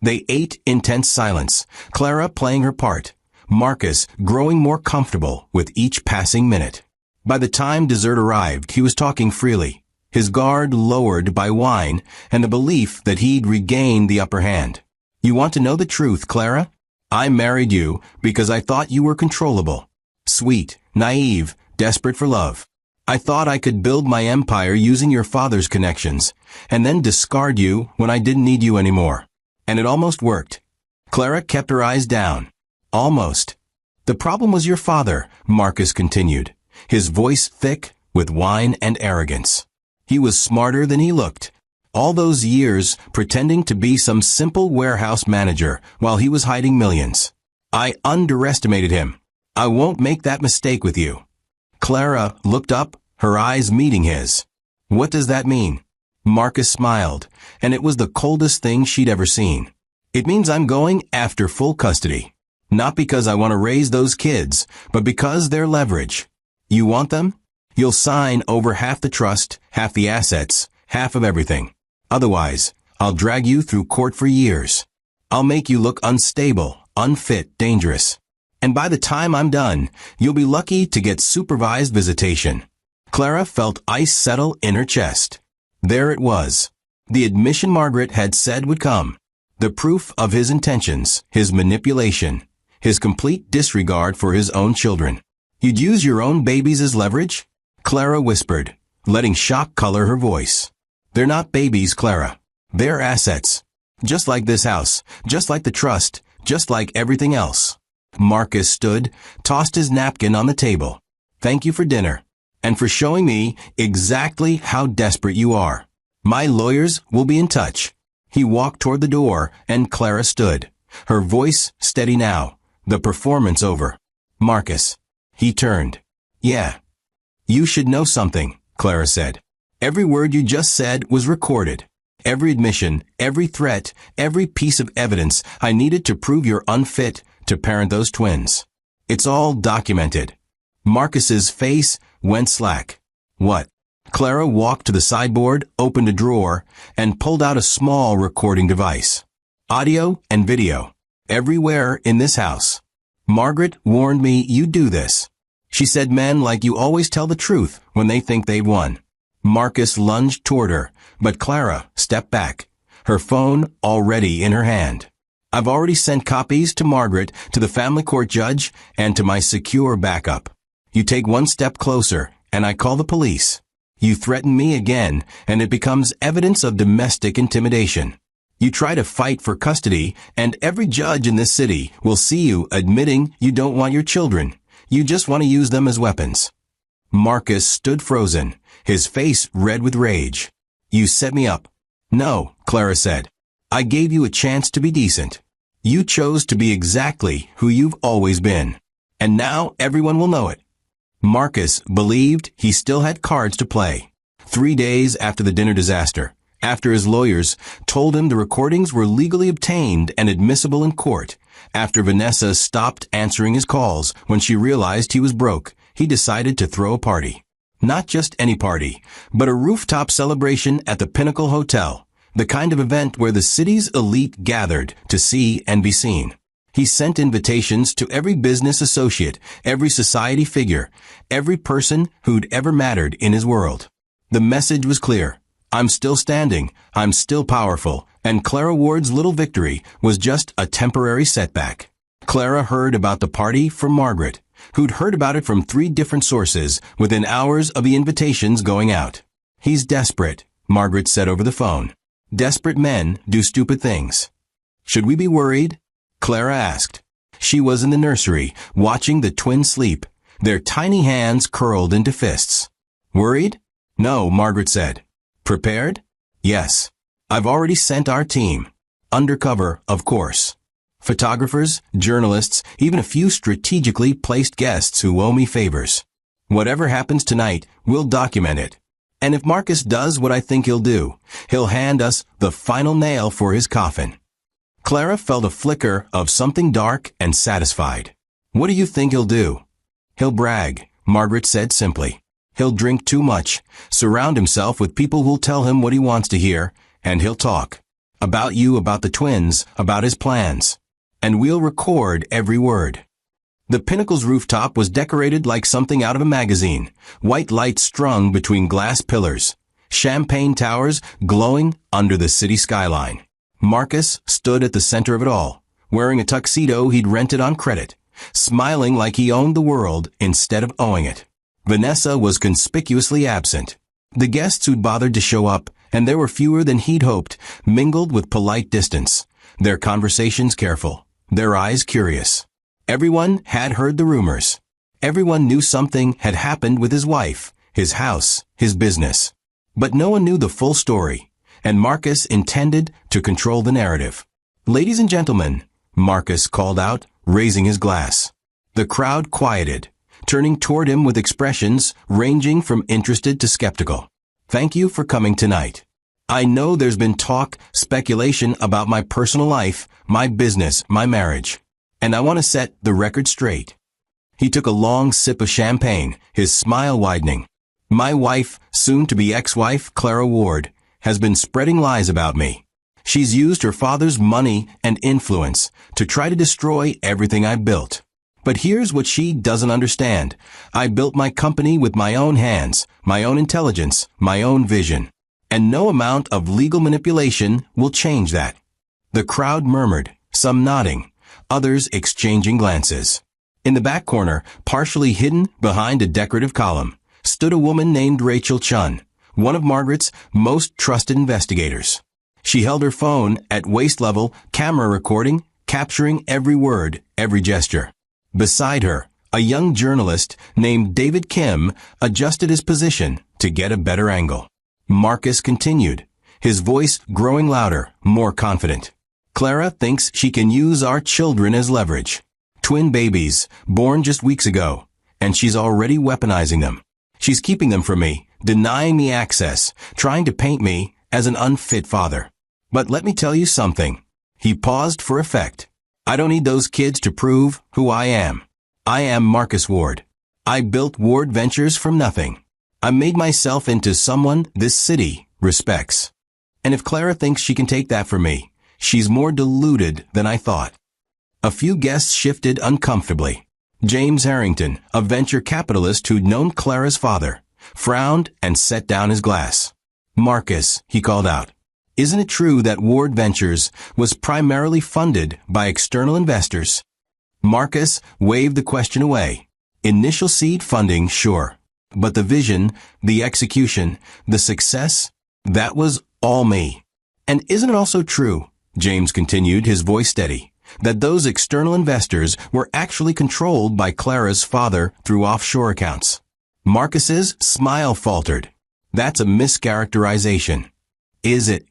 They ate in tense silence, Clara playing her part, Marcus growing more comfortable with each passing minute. By the time dessert arrived, he was talking freely, his guard lowered by wine and the belief that he'd regained the upper hand. You want to know the truth, Clara? I married you because I thought you were controllable. Sweet, naive, desperate for love. I thought I could build my empire using your father's connections, and then discard you when I didn't need you anymore. And it almost worked. Clara kept her eyes down. Almost. The problem was your father, Marcus continued, his voice thick with wine and arrogance. He was smarter than he looked. All those years pretending to be some simple warehouse manager while he was hiding millions. I underestimated him. I won't make that mistake with you. Clara looked up, her eyes meeting his. What does that mean? Marcus smiled, and it was the coldest thing she'd ever seen. It means I'm going after full custody. Not because I want to raise those kids, but because they're leverage. You want them? You'll sign over half the trust, half the assets, half of everything. Otherwise, I'll drag you through court for years. I'll make you look unstable, unfit, dangerous. And by the time I'm done, you'll be lucky to get supervised visitation. Clara felt ice settle in her chest. There it was. The admission Margaret had said would come. The proof of his intentions, his manipulation, his complete disregard for his own children. You'd use your own babies as leverage? Clara whispered, letting shock color her voice. They're not babies, Clara. They're assets. Just like this house, just like the trust, just like everything else. Marcus stood, tossed his napkin on the table. Thank you for dinner, and for showing me exactly how desperate you are. My lawyers will be in touch. He walked toward the door, and Clara stood, her voice steady now, the performance over. Marcus. He turned. Yeah. You should know something, Clara said. Every word you just said was recorded. Every admission, every threat, every piece of evidence I needed to prove you're unfit to parent those twins. It's all documented. Marcus's face went slack. What? Clara walked to the sideboard, opened a drawer, and pulled out a small recording device. Audio and video. Everywhere in this house. Margaret warned me you'd do this. She said men like you always tell the truth when they think they've won. Marcus lunged toward her, but Clara stepped back, her phone already in her hand. I've already sent copies to Margaret, to the family court judge, and to my secure backup. You take one step closer, and I call the police. You threaten me again, and it becomes evidence of domestic intimidation. You try to fight for custody, and every judge in this city will see you admitting you don't want your children. You just want to use them as weapons. Marcus stood frozen, his face red with rage. You set me up. No, Clara said. I gave you a chance to be decent. You chose to be exactly who you've always been. And now everyone will know it. Marcus believed he still had cards to play. 3 days after the dinner disaster, after his lawyers told him the recordings were legally obtained and admissible in court, after Vanessa stopped answering his calls when she realized he was broke, he decided to throw a party. Not just any party, but a rooftop celebration at the Pinnacle Hotel, the kind of event where the city's elite gathered to see and be seen. He sent invitations to every business associate, every society figure, every person who'd ever mattered in his world. The message was clear. I'm still standing, I'm still powerful, and Clara Ward's little victory was just a temporary setback. Clara heard about the party from Margaret, who'd heard about it from 3 different sources within hours of the invitations going out. He's desperate, Margaret said over the phone. Desperate men do stupid things. Should we be worried? Clara asked. She was in the nursery, watching the twins sleep, their tiny hands curled into fists. Worried? No, Margaret said. Prepared? Yes. I've already sent our team. Undercover, of course. Photographers, journalists, even a few strategically placed guests who owe me favors. Whatever happens tonight, we'll document it. And if Marcus does what I think he'll do, he'll hand us the final nail for his coffin. Clara felt a flicker of something dark and satisfied. What do you think he'll do? He'll brag, Margaret said simply. He'll drink too much, surround himself with people who'll tell him what he wants to hear, and he'll talk. About you, about the twins, about his plans. And we'll record every word. The Pinnacle's rooftop was decorated like something out of a magazine, white lights strung between glass pillars, champagne towers glowing under the city skyline. Marcus stood at the center of it all, wearing a tuxedo he'd rented on credit, smiling like he owned the world instead of owing it. Vanessa was conspicuously absent. The guests who'd bothered to show up, and there were fewer than he'd hoped, mingled with polite distance, their conversations careful, their eyes curious. Everyone had heard the rumors. Everyone knew something had happened with his wife, his house, his business. But no one knew the full story, and Marcus intended to control the narrative. Ladies and gentlemen, Marcus called out, raising his glass. The crowd quieted, turning toward him with expressions ranging from interested to skeptical. Thank you for coming tonight. I know there's been talk, speculation about my personal life, my business, my marriage. And I want to set the record straight. He took a long sip of champagne, his smile widening. My wife, soon-to-be ex-wife, Clara Ward, has been spreading lies about me. She's used her father's money and influence to try to destroy everything I built. But here's what she doesn't understand. I built my company with my own hands, my own intelligence, my own vision. And no amount of legal manipulation will change that. The crowd murmured, some nodding, others exchanging glances. In the back corner, partially hidden behind a decorative column, stood a woman named Rachel Chun, one of Margaret's most trusted investigators. She held her phone at waist level, camera recording, capturing every word, every gesture. Beside her, a young journalist named David Kim adjusted his position to get a better angle. Marcus continued, his voice growing louder, more confident. Clara thinks she can use our children as leverage. Twin babies, born just weeks ago, and she's already weaponizing them. She's keeping them from me, denying me access, trying to paint me as an unfit father. But let me tell you something. He paused for effect. I don't need those kids to prove who I am. I am Marcus Ward. I built Ward Ventures from nothing. I made myself into someone this city respects. And if Clara thinks she can take that from me, she's more deluded than I thought. A few guests shifted uncomfortably. James Harrington, a venture capitalist who'd known Clara's father, frowned and set down his glass. Marcus, he called out, isn't it true that Ward Ventures was primarily funded by external investors? Marcus waved the question away. Initial seed funding, sure. But the vision, the execution, the success, that was all me. And isn't it also true, James continued, his voice steady, that those external investors were actually controlled by Clara's father through offshore accounts? Marcus's smile faltered. That's a mischaracterization. Is it?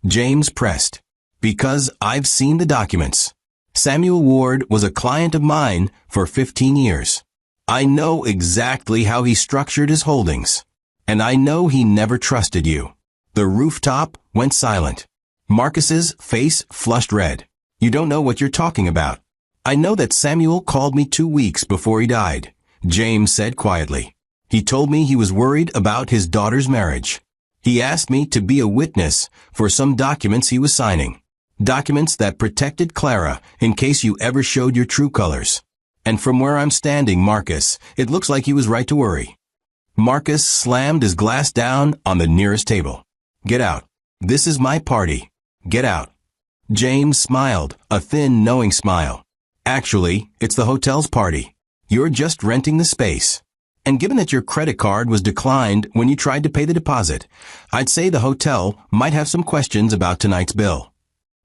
James pressed. Because I've seen the documents. Samuel Ward was a client of mine for 15 years. I know exactly how he structured his holdings. And I know he never trusted you. The rooftop went silent. Marcus's face flushed red. You don't know what you're talking about. I know that Samuel called me 2 weeks before he died, James said quietly. He told me he was worried about his daughter's marriage. He asked me to be a witness for some documents he was signing. Documents that protected Clara in case you ever showed your true colors. And from where I'm standing, Marcus, it looks like he was right to worry. Marcus slammed his glass down on the nearest table. Get out. This is my party. Get out. James smiled, a thin, knowing smile. Actually, it's the hotel's party. You're just renting the space. And given that your credit card was declined when you tried to pay the deposit, I'd say the hotel might have some questions about tonight's bill.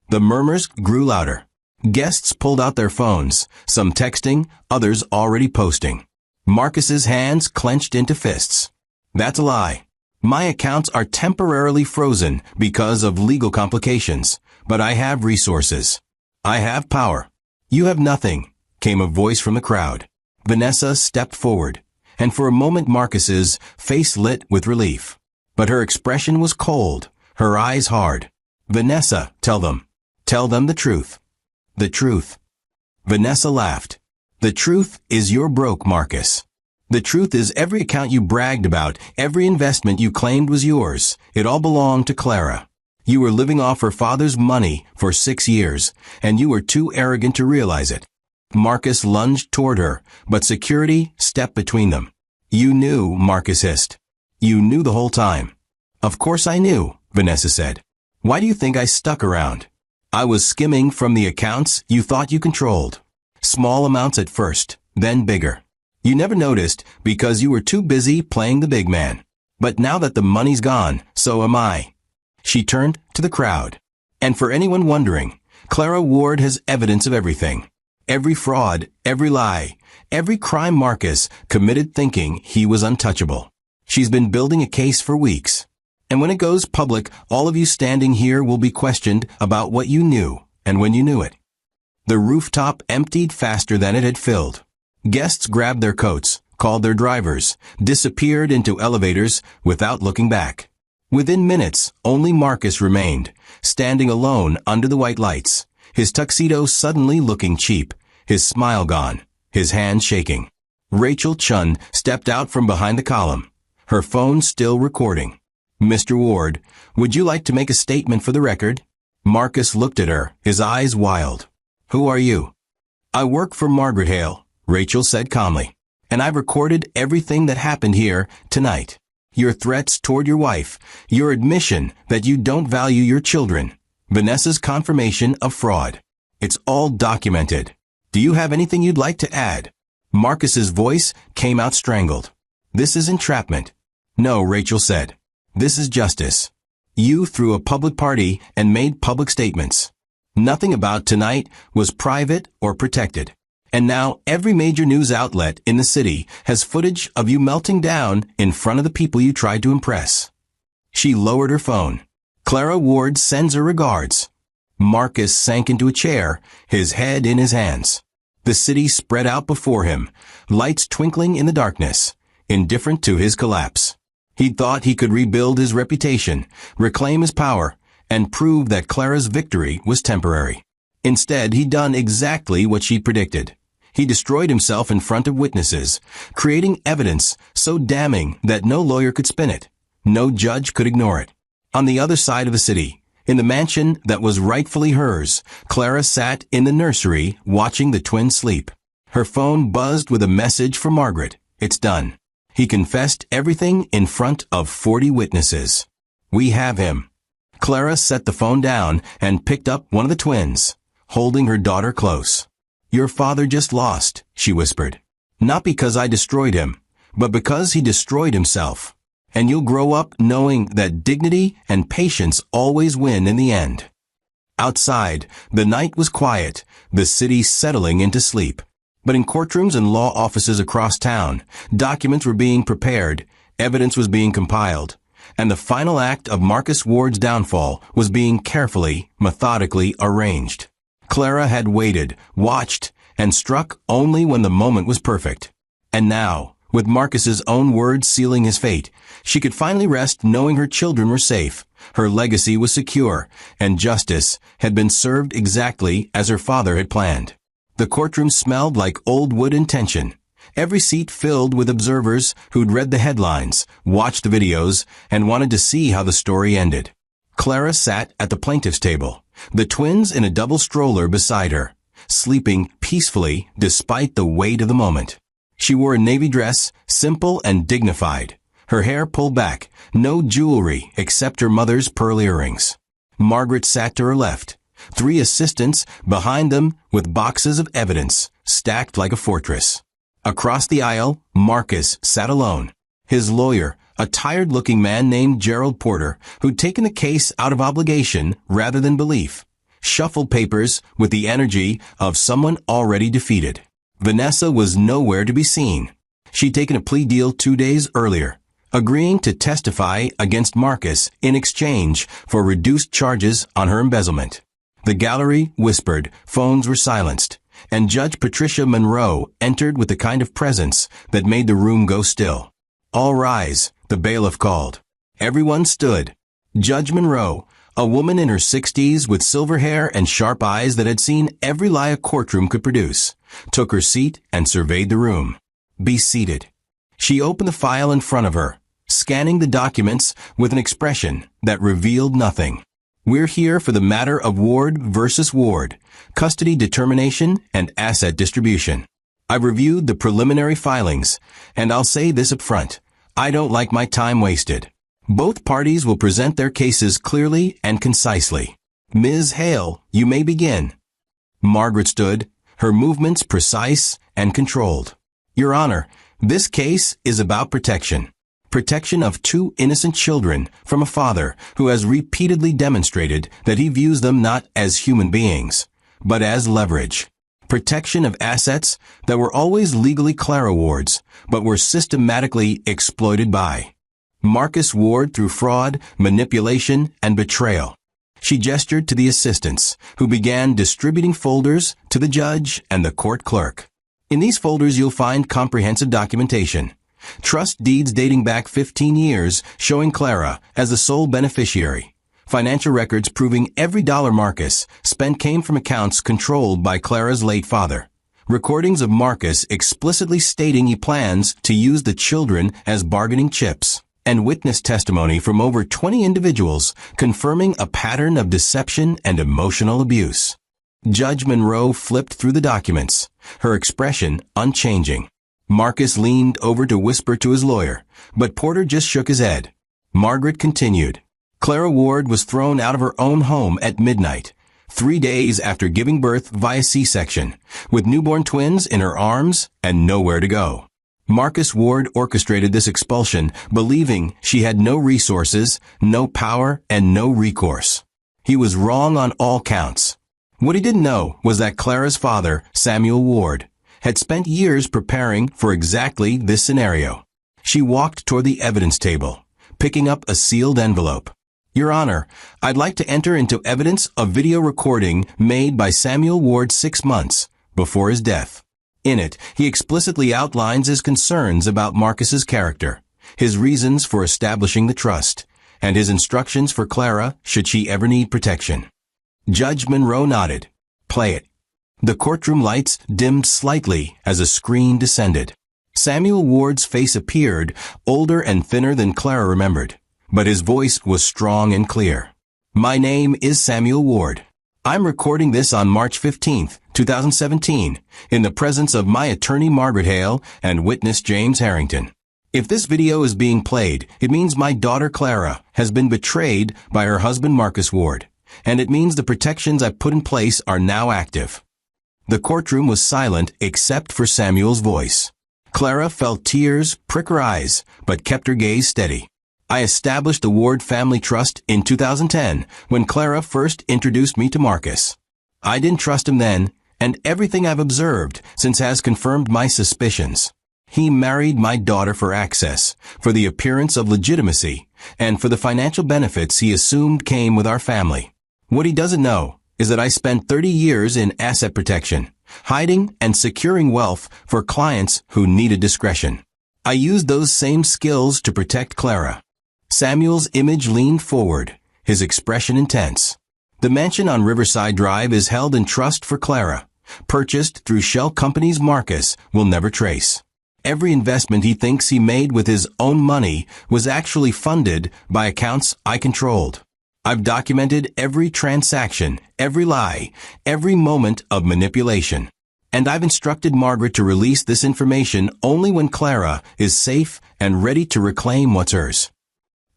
The murmurs grew louder. Guests pulled out their phones, some texting, others already posting. Marcus's hands clenched into fists. That's a lie. My accounts are temporarily frozen because of legal complications, but I have resources. I have power. You have nothing, came a voice from the crowd. Vanessa stepped forward, and for a moment Marcus's face lit with relief. But her expression was cold, her eyes hard. Vanessa, tell them the truth. The truth. Vanessa laughed. The truth is you're broke, Marcus. The truth is every account you bragged about, every investment you claimed was yours, it all belonged to Clara. You were living off her father's money for 6 years, and you were too arrogant to realize it. Marcus lunged toward her, but security stepped between them. You knew, Marcus hissed. You knew the whole time. Of course I knew, Vanessa said. Why do you think I stuck around? I was skimming from the accounts you thought you controlled. Small amounts at first, then bigger. You never noticed because you were too busy playing the big man. But now that the money's gone, so am I. She turned to the crowd. And for anyone wondering, Clara Ward has evidence of everything. Every fraud, every lie, every crime Marcus committed thinking he was untouchable. She's been building a case for weeks. And when it goes public, all of you standing here will be questioned about what you knew and when you knew it. The rooftop emptied faster than it had filled. Guests grabbed their coats, called their drivers, disappeared into elevators without looking back. Within minutes, only Marcus remained, standing alone under the white lights, his tuxedo suddenly looking cheap, his smile gone, his hand shaking. Rachel Chun stepped out from behind the column, her phone still recording. Mr. Ward, would you like to make a statement for the record? Marcus looked at her, his eyes wild. Who are you? I work for Margaret Hale, Rachel said calmly. And I've recorded everything that happened here tonight. Your threats toward your wife, your admission that you don't value your children, Vanessa's confirmation of fraud. It's all documented. Do you have anything you'd like to add? Marcus's voice came out strangled. This is entrapment. No, Rachel said. This is justice. You threw a public party and made public statements. Nothing about tonight was private or protected. And now every major news outlet in the city has footage of you melting down in front of the people you tried to impress. She lowered her phone. Clara Ward sends her regards. Marcus sank into a chair, his head in his hands. The city spread out before him, lights twinkling in the darkness, indifferent to his collapse. He thought he could rebuild his reputation, reclaim his power, and prove that Clara's victory was temporary. Instead, he'd done exactly what she predicted. He destroyed himself in front of witnesses, creating evidence so damning that no lawyer could spin it. No judge could ignore it. On the other side of the city, in the mansion that was rightfully hers, Clara sat in the nursery watching the twins sleep. Her phone buzzed with a message for Margaret. It's done. He confessed everything in front of 40 witnesses. We have him. Clara set the phone down and picked up one of the twins, holding her daughter close. Your father just lost, she whispered. Not because I destroyed him, but because he destroyed himself. And you'll grow up knowing that dignity and patience always win in the end. Outside, the night was quiet, the city settling into sleep. But in courtrooms and law offices across town, documents were being prepared, evidence was being compiled, and the final act of Marcus Ward's downfall was being carefully, methodically arranged. Clara had waited, watched, and struck only when the moment was perfect. And now, with Marcus's own words sealing his fate, she could finally rest knowing her children were safe, her legacy was secure, and justice had been served exactly as her father had planned. The courtroom smelled like old wood and tension. Every seat filled with observers who'd read the headlines, watched the videos, and wanted to see how the story ended. Clara sat at the plaintiff's table, the twins in a double stroller beside her, sleeping peacefully despite the weight of the moment. She wore a navy dress, simple and dignified, her hair pulled back, no jewelry except her mother's pearl earrings. Margaret sat to her left, 3 assistants behind them with boxes of evidence stacked like a fortress. Across the aisle, Marcus sat alone. His lawyer, a tired-looking man named Gerald Porter, who'd taken the case out of obligation rather than belief, shuffled papers with the energy of someone already defeated. Vanessa was nowhere to be seen. She'd taken a plea deal 2 days earlier, agreeing to testify against Marcus in exchange for reduced charges on her embezzlement. The gallery whispered, phones were silenced, and Judge Patricia Monroe entered with the kind of presence that made the room go still. "All rise," the bailiff called. Everyone stood. Judge Monroe, a woman in her 60s with silver hair and sharp eyes that had seen every lie a courtroom could produce, took her seat and surveyed the room. "Be seated." She opened the file in front of her, scanning the documents with an expression that revealed nothing. "We're here for the matter of Ward versus Ward, custody determination and asset distribution. I've reviewed the preliminary filings, and I'll say this up front. I don't like my time wasted. Both parties will present their cases clearly and concisely. Ms. Hale, you may begin." Margaret stood, her movements precise and controlled. "Your Honor, this case is about protection. Protection of 2 innocent children from a father who has repeatedly demonstrated that he views them not as human beings, but as leverage. Protection of assets that were always legally Clara Ward's, but were systematically exploited by Marcus Ward through fraud, manipulation, and betrayal." She gestured to the assistants, who began distributing folders to the judge and the court clerk. "In these folders you'll find comprehensive documentation. Trust deeds dating back 15 years showing Clara as the sole beneficiary. Financial records proving every dollar Marcus spent came from accounts controlled by Clara's late father. Recordings of Marcus explicitly stating he plans to use the children as bargaining chips. And witness testimony from over 20 individuals confirming a pattern of deception and emotional abuse." Judge Monroe flipped through the documents, her expression unchanging. Marcus leaned over to whisper to his lawyer, but Porter just shook his head. Margaret continued. "Clara Ward was thrown out of her own home at midnight, 3 days after giving birth via C-section, with newborn twins in her arms and nowhere to go. Marcus Ward orchestrated this expulsion, believing she had no resources, no power, and no recourse. He was wrong on all counts. What he didn't know was that Clara's father, Samuel Ward, had spent years preparing for exactly this scenario. She walked toward the evidence table, picking up a sealed envelope. "Your Honor, I'd like to enter into evidence a video recording made by Samuel Ward 6 months before his death. In it, he explicitly outlines his concerns about Marcus's character, his reasons for establishing the trust, and his instructions for Clara should she ever need protection." Judge Monroe nodded. "Play it." The courtroom lights dimmed slightly as a screen descended. Samuel Ward's face appeared, older and thinner than Clara remembered, but his voice was strong and clear. "My name is Samuel Ward. I'm recording this on March 15th, 2017, in the presence of my attorney Margaret Hale and witness James Harrington. If this video is being played, it means my daughter Clara has been betrayed by her husband Marcus Ward, and it means the protections I've put in place are now active." The courtroom was silent except for Samuel's voice. Clara felt tears prick her eyes, but kept her gaze steady. "I established the Ward Family Trust in 2010 when Clara first introduced me to Marcus. I didn't trust him then, And everything I've observed since has confirmed my suspicions. He married my daughter for access, for the appearance of legitimacy, and for the financial benefits he assumed came with our family. What he doesn't know is that I spent 30 years in asset protection, hiding and securing wealth for clients who needed discretion. I used those same skills to protect Clara. Samuel's image leaned forward, his expression intense. The mansion on Riverside Drive is held in trust for Clara, purchased through shell companies Marcus will never trace. Every investment he thinks he made with his own money was actually funded by accounts I controlled. I've documented every transaction, every lie, every moment of manipulation. And I've instructed Margaret to release this information only when Clara is safe and ready to reclaim what's hers.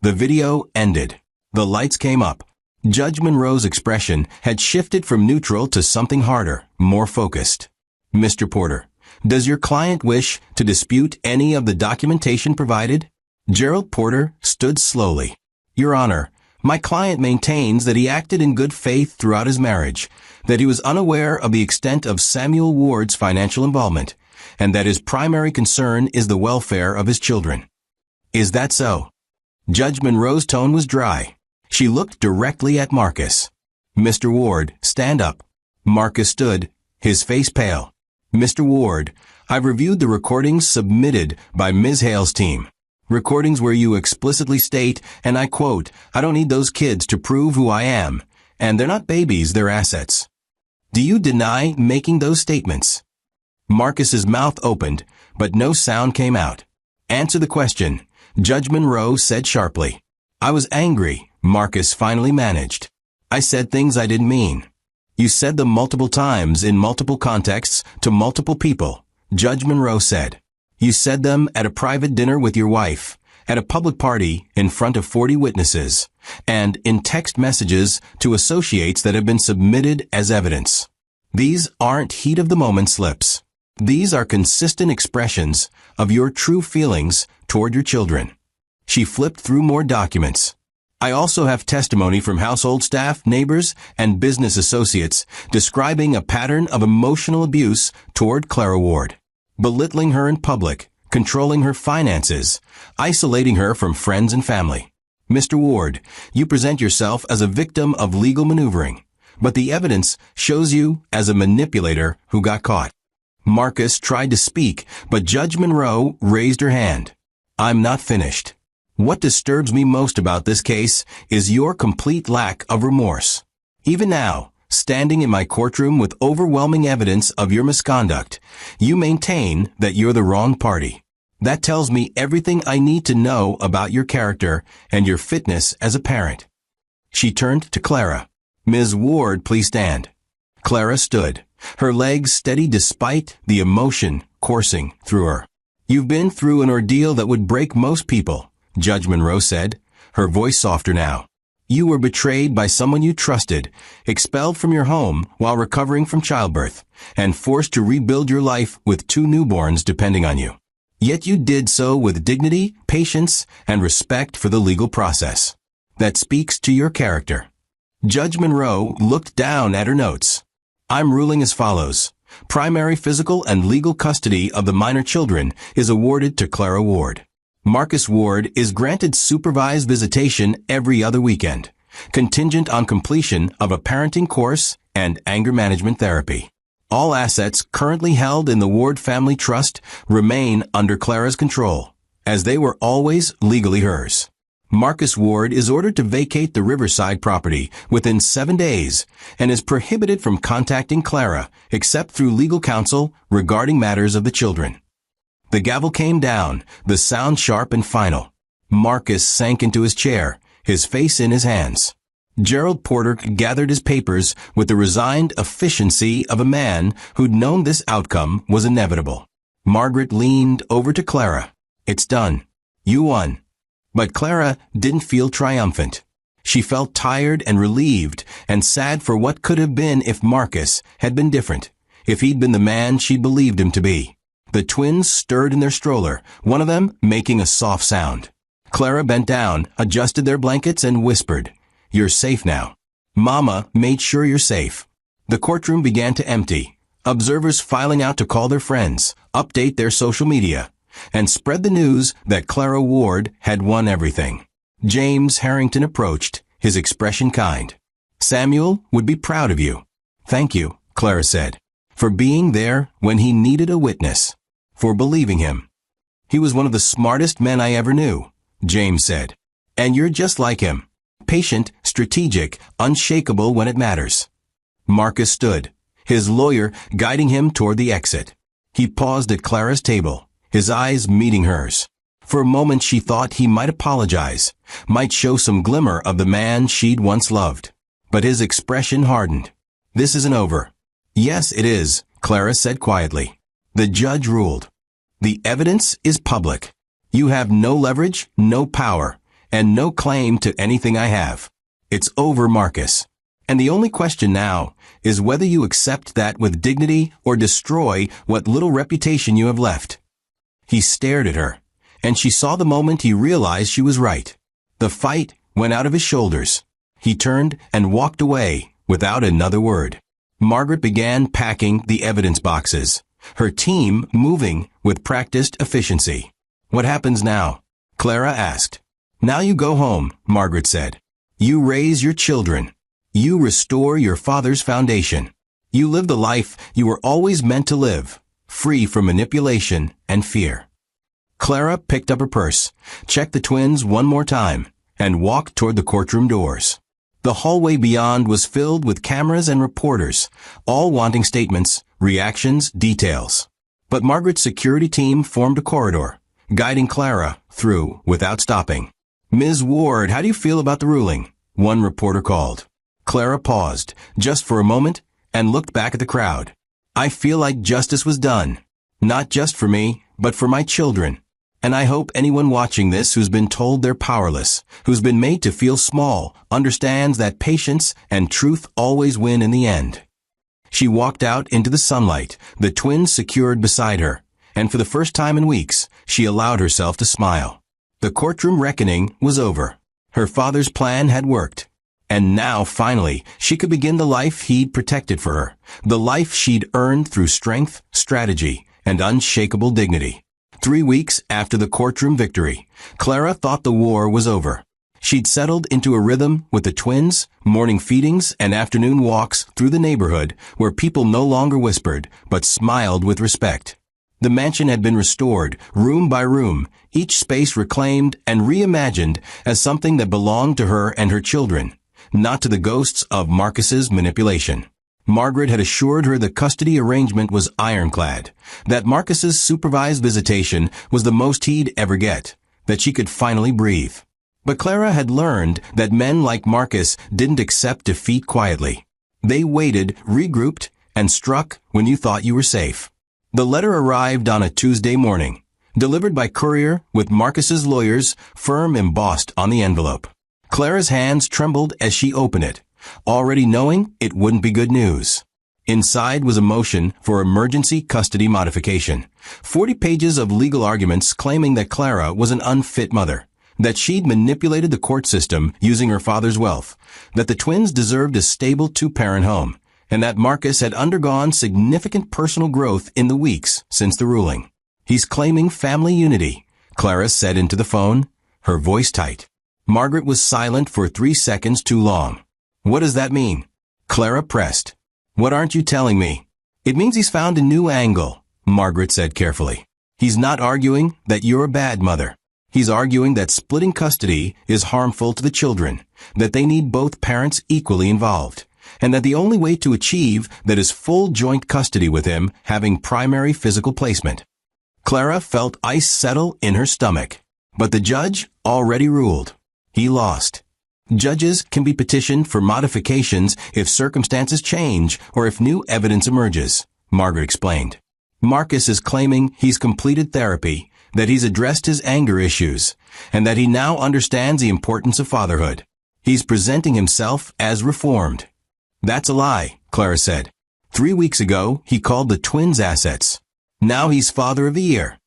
The video ended. The lights came up. Judge Monroe's expression had shifted from neutral to something harder, more focused. Mr. Porter, does your client wish to dispute any of the documentation provided? Gerald Porter stood slowly. Your Honor, my client maintains that he acted in good faith throughout his marriage, that he was unaware of the extent of Samuel Ward's financial involvement, and that his primary concern is the welfare of his children. Is that so? Judge Monroe's tone was dry. She looked directly at Marcus. Mr. Ward, stand up. Marcus stood, his face pale. Mr. Ward, I've reviewed the recordings submitted by Ms. Hale's team. Recordings where you explicitly state, and I quote, I don't need those kids to prove who I am, and they're not babies, they're assets. Do you deny making those statements? Marcus's mouth opened, but no sound came out. Answer the question, Judge Monroe said sharply. I was angry, Marcus finally managed. I said things I didn't mean. You said them multiple times in multiple contexts to multiple people, Judge Monroe said. You said them at a private dinner with your wife, at a public party in front of 40 witnesses, and in text messages to associates that have been submitted as evidence. These aren't heat-of-the-moment slips. These are consistent expressions of your true feelings toward your children. She flipped through more documents. I also have testimony from household staff, neighbors, and business associates describing a pattern of emotional abuse toward Clara Ward. Belittling her in public, controlling her finances, isolating her from friends and family. Mr. Ward, you present yourself as a victim of legal maneuvering, but the evidence shows you as a manipulator who got caught. Marcus tried to speak, but Judge Monroe raised her hand. I'm not finished. What disturbs me most about this case is your complete lack of remorse. Even now, standing in my courtroom with overwhelming evidence of your misconduct, you maintain that you're the wrong party. That tells me everything I need to know about your character and your fitness as a parent. She turned to Clara. Ms. Ward, please stand. Clara stood, her legs steady despite the emotion coursing through her. You've been through an ordeal that would break most people, Judge Monroe said, her voice softer now. You were betrayed by someone you trusted, expelled from your home while recovering from childbirth, and forced to rebuild your life with 2 newborns depending on you. Yet you did so with dignity, patience, and respect for the legal process. That speaks to your character. Judge Monroe looked down at her notes. I'm ruling as follows. Primary physical and legal custody of the minor children is awarded to Clara Ward. Marcus Ward is granted supervised visitation every other weekend, contingent on completion of a parenting course and anger management therapy. All assets currently held in the Ward Family Trust remain under Clara's control, as they were always legally hers. Marcus Ward is ordered to vacate the Riverside property within 7 days and is prohibited from contacting Clara except through legal counsel regarding matters of the children. The gavel came down, the sound sharp and final. Marcus sank into his chair, his face in his hands. Gerald Porter gathered his papers with the resigned efficiency of a man who'd known this outcome was inevitable. Margaret leaned over to Clara. It's done. You won. But Clara didn't feel triumphant. She felt tired and relieved and sad for what could have been if Marcus had been different, if he'd been the man she believed him to be. The twins stirred in their stroller, one of them making a soft sound. Clara bent down, adjusted their blankets, and whispered, "You're safe now. Mama made sure you're safe." The courtroom began to empty. Observers filing out to call their friends, update their social media, and spread the news that Clara Ward had won everything. James Harrington approached, his expression kind. "Samuel would be proud of you." "Thank you," Clara said, "for being there when he needed a witness, for believing him." "He was one of the smartest men I ever knew," James said. "And you're just like him. Patient, strategic, unshakable when it matters." Marcus stood, his lawyer guiding him toward the exit. He paused at Clara's table, his eyes meeting hers. For a moment she thought he might apologize, might show some glimmer of the man she'd once loved. But his expression hardened. "This isn't over." "Yes, it is," Clara said quietly. The judge ruled. "The evidence is public. You have no leverage, no power, and no claim to anything I have. It's over, Marcus. And the only question now is whether you accept that with dignity or destroy what little reputation you have left." He stared at her, and she saw the moment he realized she was right. The fight went out of his shoulders. He turned and walked away without another word. Margaret began packing the evidence boxes, her team moving with practiced efficiency. "What happens now?" Clara asked. "Now you go home," Margaret said. "You raise your children. You restore your father's foundation. You live the life you were always meant to live, free from manipulation and fear." Clara picked up her purse, checked the twins one more time, and walked toward the courtroom doors. The hallway beyond was filled with cameras and reporters, all wanting statements, reactions, details. But Margaret's security team formed a corridor, guiding Clara through without stopping. "Ms. Ward, how do you feel about the ruling?" one reporter called. Clara paused, just for a moment, and looked back at the crowd. "I feel like justice was done. Not just for me, but for my children. And I hope anyone watching this who's been told they're powerless, who's been made to feel small, understands that patience and truth always win in the end." She walked out into the sunlight, the twins secured beside her, and for the first time in weeks, she allowed herself to smile. The courtroom reckoning was over. Her father's plan had worked. And now, finally, she could begin the life he'd protected for her, the life she'd earned through strength, strategy, and unshakable dignity. 3 weeks after the courtroom victory, Clara thought the war was over. She'd settled into a rhythm with the twins, morning feedings, and afternoon walks through the neighborhood where people no longer whispered, but smiled with respect. The mansion had been restored, room by room, each space reclaimed and reimagined as something that belonged to her and her children, not to the ghosts of Marcus's manipulation. Margaret had assured her the custody arrangement was ironclad, that Marcus's supervised visitation was the most he'd ever get, that she could finally breathe. But Clara had learned that men like Marcus didn't accept defeat quietly. They waited, regrouped, and struck when you thought you were safe. The letter arrived on a Tuesday morning, delivered by courier with Marcus's lawyer's firm embossed on the envelope. Clara's hands trembled as she opened it, already knowing it wouldn't be good news. Inside was a motion for emergency custody modification, 40 pages of legal arguments claiming that Clara was an unfit mother, that she'd manipulated the court system using her father's wealth, that the twins deserved a stable two-parent home, and that Marcus had undergone significant personal growth in the weeks since the ruling. "He's claiming family unity," Clara said into the phone, her voice tight. Margaret was silent for 3 seconds too long. "What does that mean?" Clara pressed. "What aren't you telling me?" "It means he's found a new angle," Margaret said carefully. "He's not arguing that you're a bad mother. He's arguing that splitting custody is harmful to the children, that they need both parents equally involved, and that the only way to achieve that is full joint custody with him having primary physical placement." Clara felt ice settle in her stomach, but the judge already ruled. He lost. Judges can be petitioned for modifications if circumstances change or if new evidence emerges, Margaret explained. Marcus is claiming he's completed therapy, that he's addressed his anger issues, and that he now understands the importance of fatherhood. He's presenting himself as reformed. "That's a lie," Clara said. 3 weeks ago, he called the twins assets. Now he's father of the year.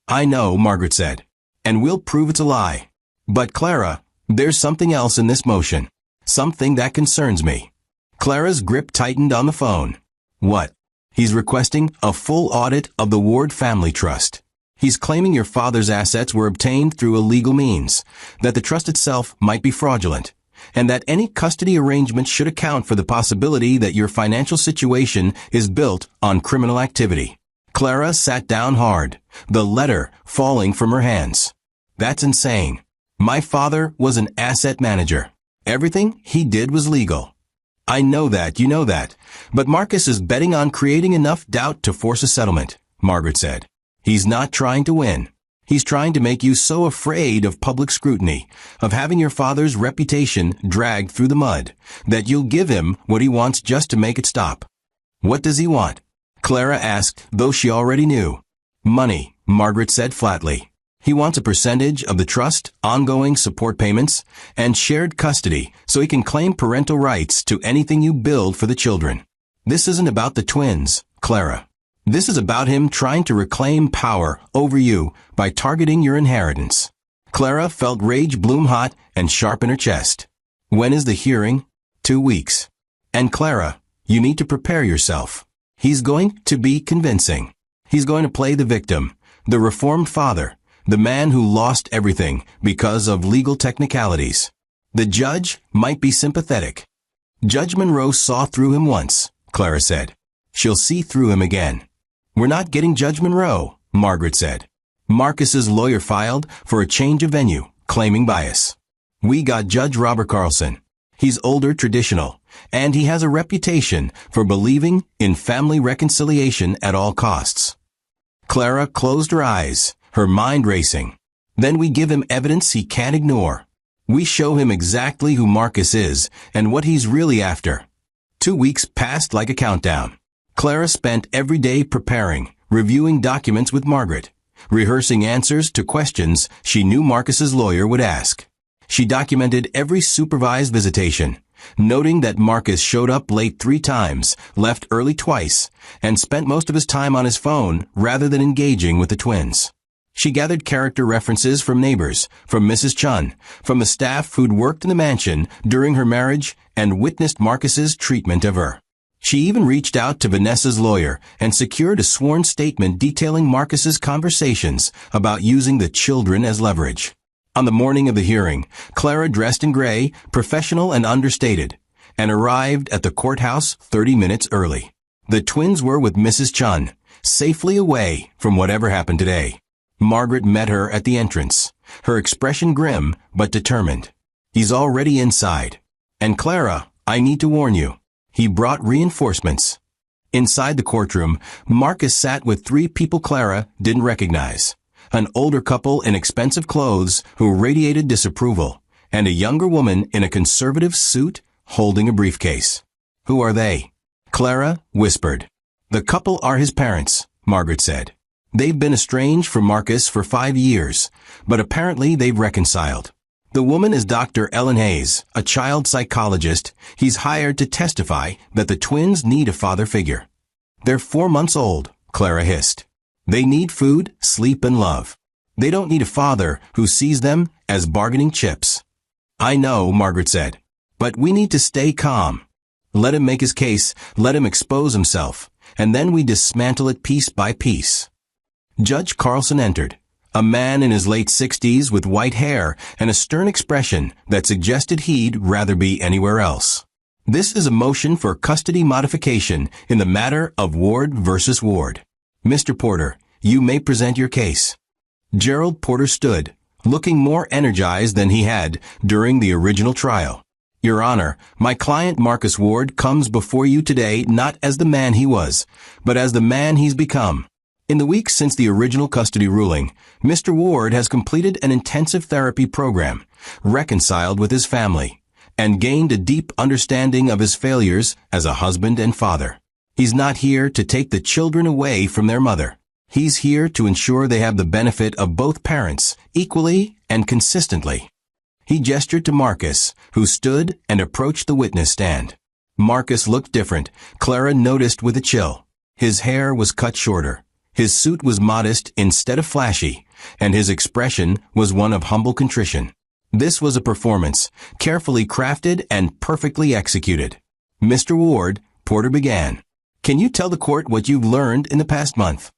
"I know," Margaret said, "and we'll prove it's a lie. But Clara, there's something else in this motion. Something that concerns me." Clara's grip tightened on the phone. "What?" He's requesting a full audit of the Ward family trust. He's claiming your father's assets were obtained through illegal means, that the trust itself might be fraudulent, and that any custody arrangement should account for the possibility that your financial situation is built on criminal activity. Clara sat down hard, the letter falling from her hands. That's insane. My father was an asset manager. Everything he did was legal. I know that, you know that. But Marcus is betting on creating enough doubt to force a settlement, Margaret said. He's not trying to win. He's trying to make you so afraid of public scrutiny, of having your father's reputation dragged through the mud, that you'll give him what he wants just to make it stop. What does he want? Clara asked, though she already knew. Money, Margaret said flatly. He wants a percentage of the trust, ongoing support payments, and shared custody so he can claim parental rights to anything you build for the children. This isn't about the twins, Clara. This is about him trying to reclaim power over you by targeting your inheritance. Clara felt rage bloom hot and sharp in her chest. When is the hearing? 2 weeks. And Clara, you need to prepare yourself. He's going to be convincing. He's going to play the victim, the reformed father, the man who lost everything because of legal technicalities. The judge might be sympathetic. Judge Monroe saw through him once, Clara said. She'll see through him again. We're not getting Judge Monroe, Margaret said. Marcus's lawyer filed for a change of venue, claiming bias. We got Judge Robert Carlson. He's older, traditional, and he has a reputation for believing in family reconciliation at all costs. Clara closed her eyes, her mind racing. Then we give him evidence he can't ignore. We show him exactly who Marcus is and what he's really after. 2 weeks passed like a countdown. Clara spent every day preparing, reviewing documents with Margaret, rehearsing answers to questions she knew Marcus's lawyer would ask. She documented every supervised visitation, noting that Marcus showed up late 3 times, left early twice, and spent most of his time on his phone rather than engaging with the twins. She gathered character references from neighbors, from Mrs. Chun, from the staff who'd worked in the mansion during her marriage and witnessed Marcus's treatment of her. She even reached out to Vanessa's lawyer and secured a sworn statement detailing Marcus's conversations about using the children as leverage. On the morning of the hearing, Clara dressed in gray, professional and understated, and arrived at the courthouse 30 minutes early. The twins were with Mrs. Chun, safely away from whatever happened today. Margaret met her at the entrance, her expression grim but determined. He's already inside. And Clara, I need to warn you. He brought reinforcements. Inside the courtroom, Marcus sat with 3 people Clara didn't recognize. An older couple in expensive clothes who radiated disapproval, and a younger woman in a conservative suit holding a briefcase. Who are they? Clara whispered. The couple are his parents, Margaret said. They've been estranged from Marcus for 5 years, but apparently they've reconciled. The woman is Dr. Ellen Hayes, a child psychologist he's hired to testify that the twins need a father figure. They're 4 months old, Clara hissed. They need food, sleep, and love. They don't need a father who sees them as bargaining chips. I know, Margaret said, but we need to stay calm. Let him make his case, let him expose himself, and then we dismantle it piece by piece. Judge Carlson entered. A man in his late 60s with white hair and a stern expression that suggested he'd rather be anywhere else. This is a motion for custody modification in the matter of Ward versus Ward. Mr. Porter, you may present your case. Gerald Porter stood, looking more energized than he had during the original trial. Your Honor, my client Marcus Ward comes before you today not as the man he was, but as the man he's become. In the weeks since the original custody ruling, Mr. Ward has completed an intensive therapy program, reconciled with his family, and gained a deep understanding of his failures as a husband and father. He's not here to take the children away from their mother. He's here to ensure they have the benefit of both parents, equally and consistently. He gestured to Marcus, who stood and approached the witness stand. Marcus looked different, Clara noticed with a chill. His hair was cut shorter. His suit was modest instead of flashy, and his expression was one of humble contrition. This was a performance, carefully crafted and perfectly executed. Mr. Ward, Porter began. Can you tell the court what you've learned in the past month?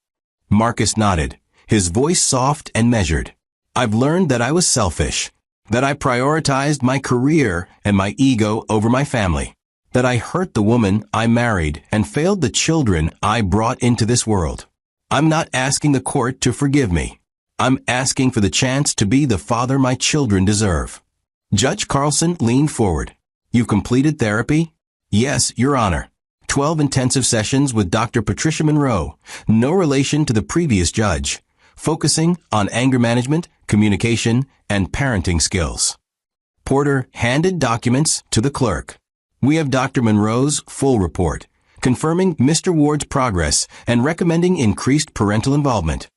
Marcus nodded, his voice soft and measured. I've learned that I was selfish, that I prioritized my career and my ego over my family, that I hurt the woman I married and failed the children I brought into this world. I'm not asking the court to forgive me. I'm asking for the chance to be the father my children deserve. Judge Carlson leaned forward. You've completed therapy? Yes, Your Honor. 12 intensive sessions with Dr. Patricia Monroe, no relation to the previous judge, focusing on anger management, communication, and parenting skills. Porter handed documents to the clerk. We have Dr. Monroe's full report, confirming Mr. Ward's progress and recommending increased parental involvement.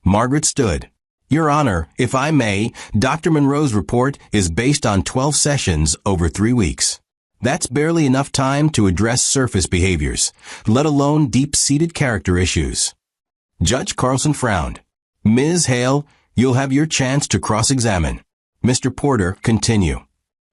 Margaret stood. Your Honor, if I may, Dr. Monroe's report is based on 12 sessions over 3 weeks. That's barely enough time to address surface behaviors, let alone deep-seated character issues. Judge Carlson frowned. Ms. Hale, you'll have your chance to cross-examine. Mr. Porter, continue.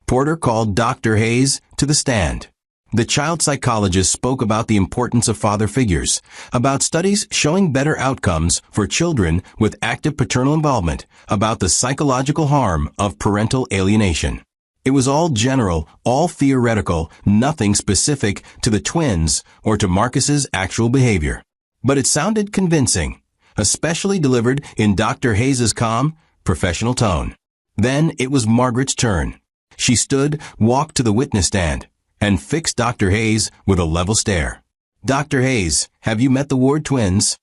Porter called Dr. Hayes to the stand. The child psychologist spoke about the importance of father figures, about studies showing better outcomes for children with active paternal involvement, about the psychological harm of parental alienation. It was all general, all theoretical, nothing specific to the twins or to Marcus's actual behavior. But it sounded convincing, especially delivered in Dr. Hayes's calm, professional tone. Then it was Margaret's turn. She stood, walked to the witness stand, and fixed Dr. Hayes with a level stare. Dr. Hayes, have you met the Ward twins?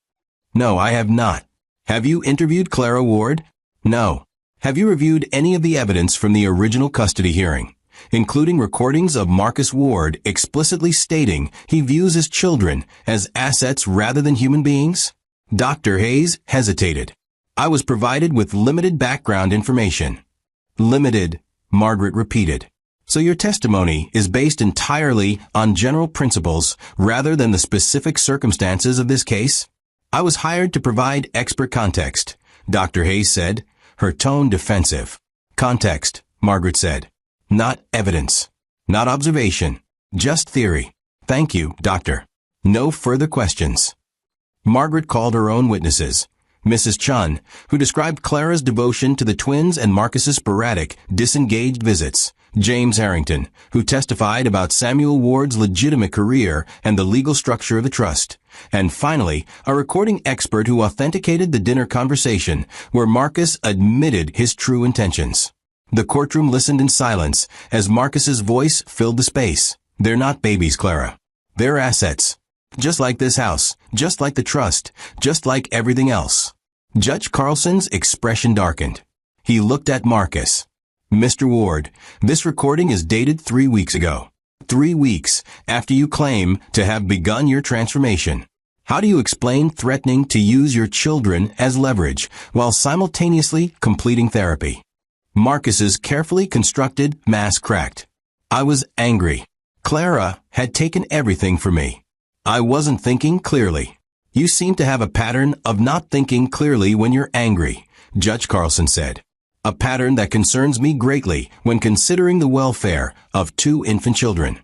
No, I have not. Have you interviewed Clara Ward? No. Have you reviewed any of the evidence from the original custody hearing, including recordings of Marcus Ward explicitly stating he views his children as assets rather than human beings? Dr. Hayes hesitated. I was provided with limited background information. Limited, Margaret repeated. So your testimony is based entirely on general principles rather than the specific circumstances of this case? I was hired to provide expert context, Dr. Hayes said, her tone defensive. Context, Margaret said. Not evidence. Not observation. Just theory. Thank you, doctor. No further questions. Margaret called her own witnesses. Mrs. Chun, who described Clara's devotion to the twins and Marcus's sporadic, disengaged visits. James Harrington, who testified about Samuel Ward's legitimate career and the legal structure of the trust. And finally, a recording expert who authenticated the dinner conversation where Marcus admitted his true intentions. The courtroom listened in silence as Marcus's voice filled the space. They're not babies, Clara. They're assets. Just like this house, just like the trust, just like everything else. Judge Carlson's expression darkened. He looked at Marcus. Mr. Ward, this recording is dated 3 weeks ago. 3 weeks after you claim to have begun your transformation. How do you explain threatening to use your children as leverage while simultaneously completing therapy? Marcus's carefully constructed mask cracked. I was angry. Clara had taken everything from me. I wasn't thinking clearly. You seem to have a pattern of not thinking clearly when you're angry, Judge Carlson said. A pattern that concerns me greatly when considering the welfare of 2 infant children.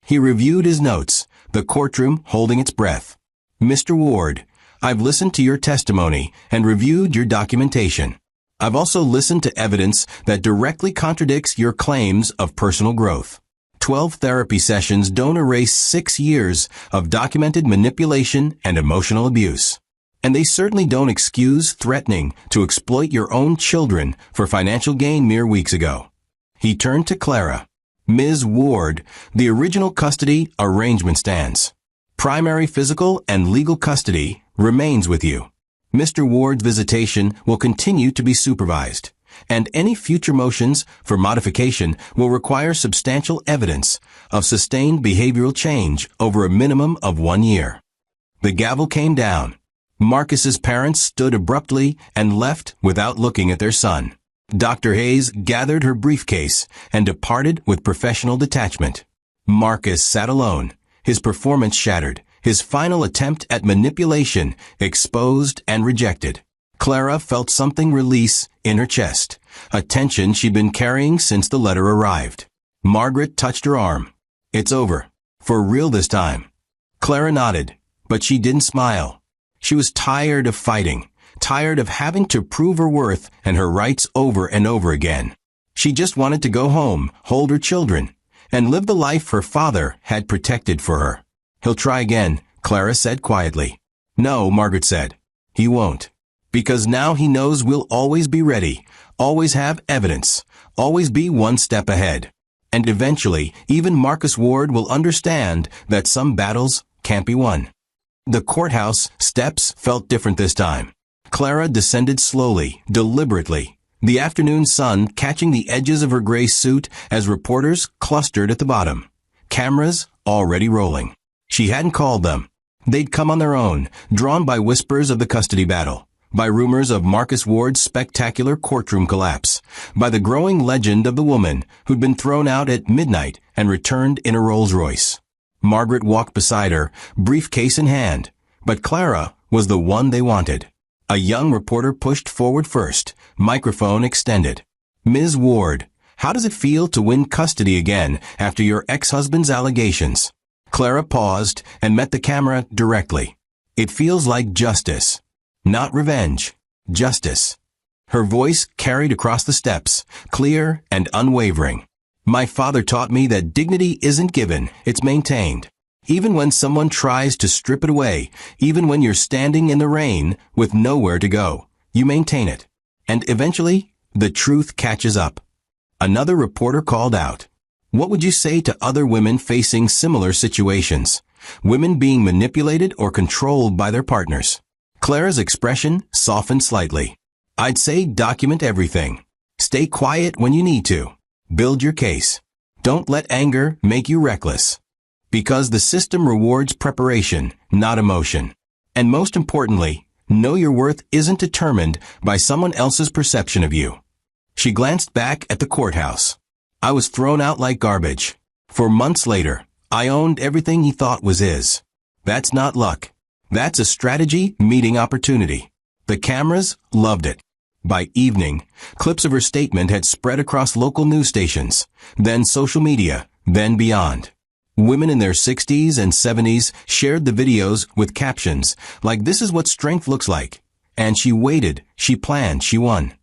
He reviewed his notes, the courtroom holding its breath. Mr. Ward, I've listened to your testimony and reviewed your documentation. I've also listened to evidence that directly contradicts your claims of personal growth. 12 therapy sessions don't erase 6 years of documented manipulation and emotional abuse. And they certainly don't excuse threatening to exploit your own children for financial gain mere weeks ago. He turned to Clara. Ms. Ward, the original custody arrangement stands. Primary physical and legal custody remains with you. Mr. Ward's visitation will continue to be supervised, and any future motions for modification will require substantial evidence of sustained behavioral change over a minimum of 1 year. The gavel came down. Marcus's parents stood abruptly and left without looking at their son. Dr. Hayes gathered her briefcase and departed with professional detachment. Marcus sat alone, his performance shattered, his final attempt at manipulation exposed and rejected. Clara felt something release in her chest, a tension she'd been carrying since the letter arrived. Margaret touched her arm. It's over. For real this time. Clara nodded, But she didn't smile. She was tired of fighting, tired of having to prove her worth and her rights over and over again. She just wanted to go home, hold her children, and live the life her father had protected for her. "He'll try again," Clara said quietly. "No," Margaret said. "He won't. Because now he knows we'll always be ready, always have evidence, always be one step ahead. And eventually, even Marcus Ward will understand that some battles can't be won." The courthouse steps felt different this time. Clara descended slowly, deliberately, the afternoon sun catching the edges of her gray suit as reporters clustered at the bottom. Cameras already rolling. She hadn't called them. They'd come on their own, drawn by whispers of the custody battle, by rumors of Marcus Ward's spectacular courtroom collapse, by the growing legend of the woman who'd been thrown out at midnight and returned in a Rolls-Royce. Margaret walked beside her, briefcase in hand, but Clara was the one they wanted. A young reporter pushed forward first, microphone extended. "Ms. Ward, how does it feel to win custody again after your ex-husband's allegations?" Clara paused and met the camera directly. "It feels like justice. Not revenge. Justice." Her voice carried across the steps, clear and unwavering. "My father taught me that dignity isn't given, it's maintained. Even when someone tries to strip it away, even when you're standing in the rain with nowhere to go, you maintain it. And eventually, the truth catches up." Another reporter called out. "What would you say to other women facing similar situations? Women being manipulated or controlled by their partners?" Clara's expression softened slightly. "I'd say document everything. Stay quiet when you need to. Build your case. Don't let anger make you reckless. Because the system rewards preparation, not emotion. And most importantly, know your worth isn't determined by someone else's perception of you." She glanced back at the courthouse. "I was thrown out like garbage. For months later, I owned everything he thought was his. That's not luck. That's a strategy meeting opportunity." The cameras loved it. By evening, clips of her statement had spread across local news stations, then social media, then beyond. Women in their 60s and 70s shared the videos with captions like, "This is what strength looks like." And she waited, she planned, she won.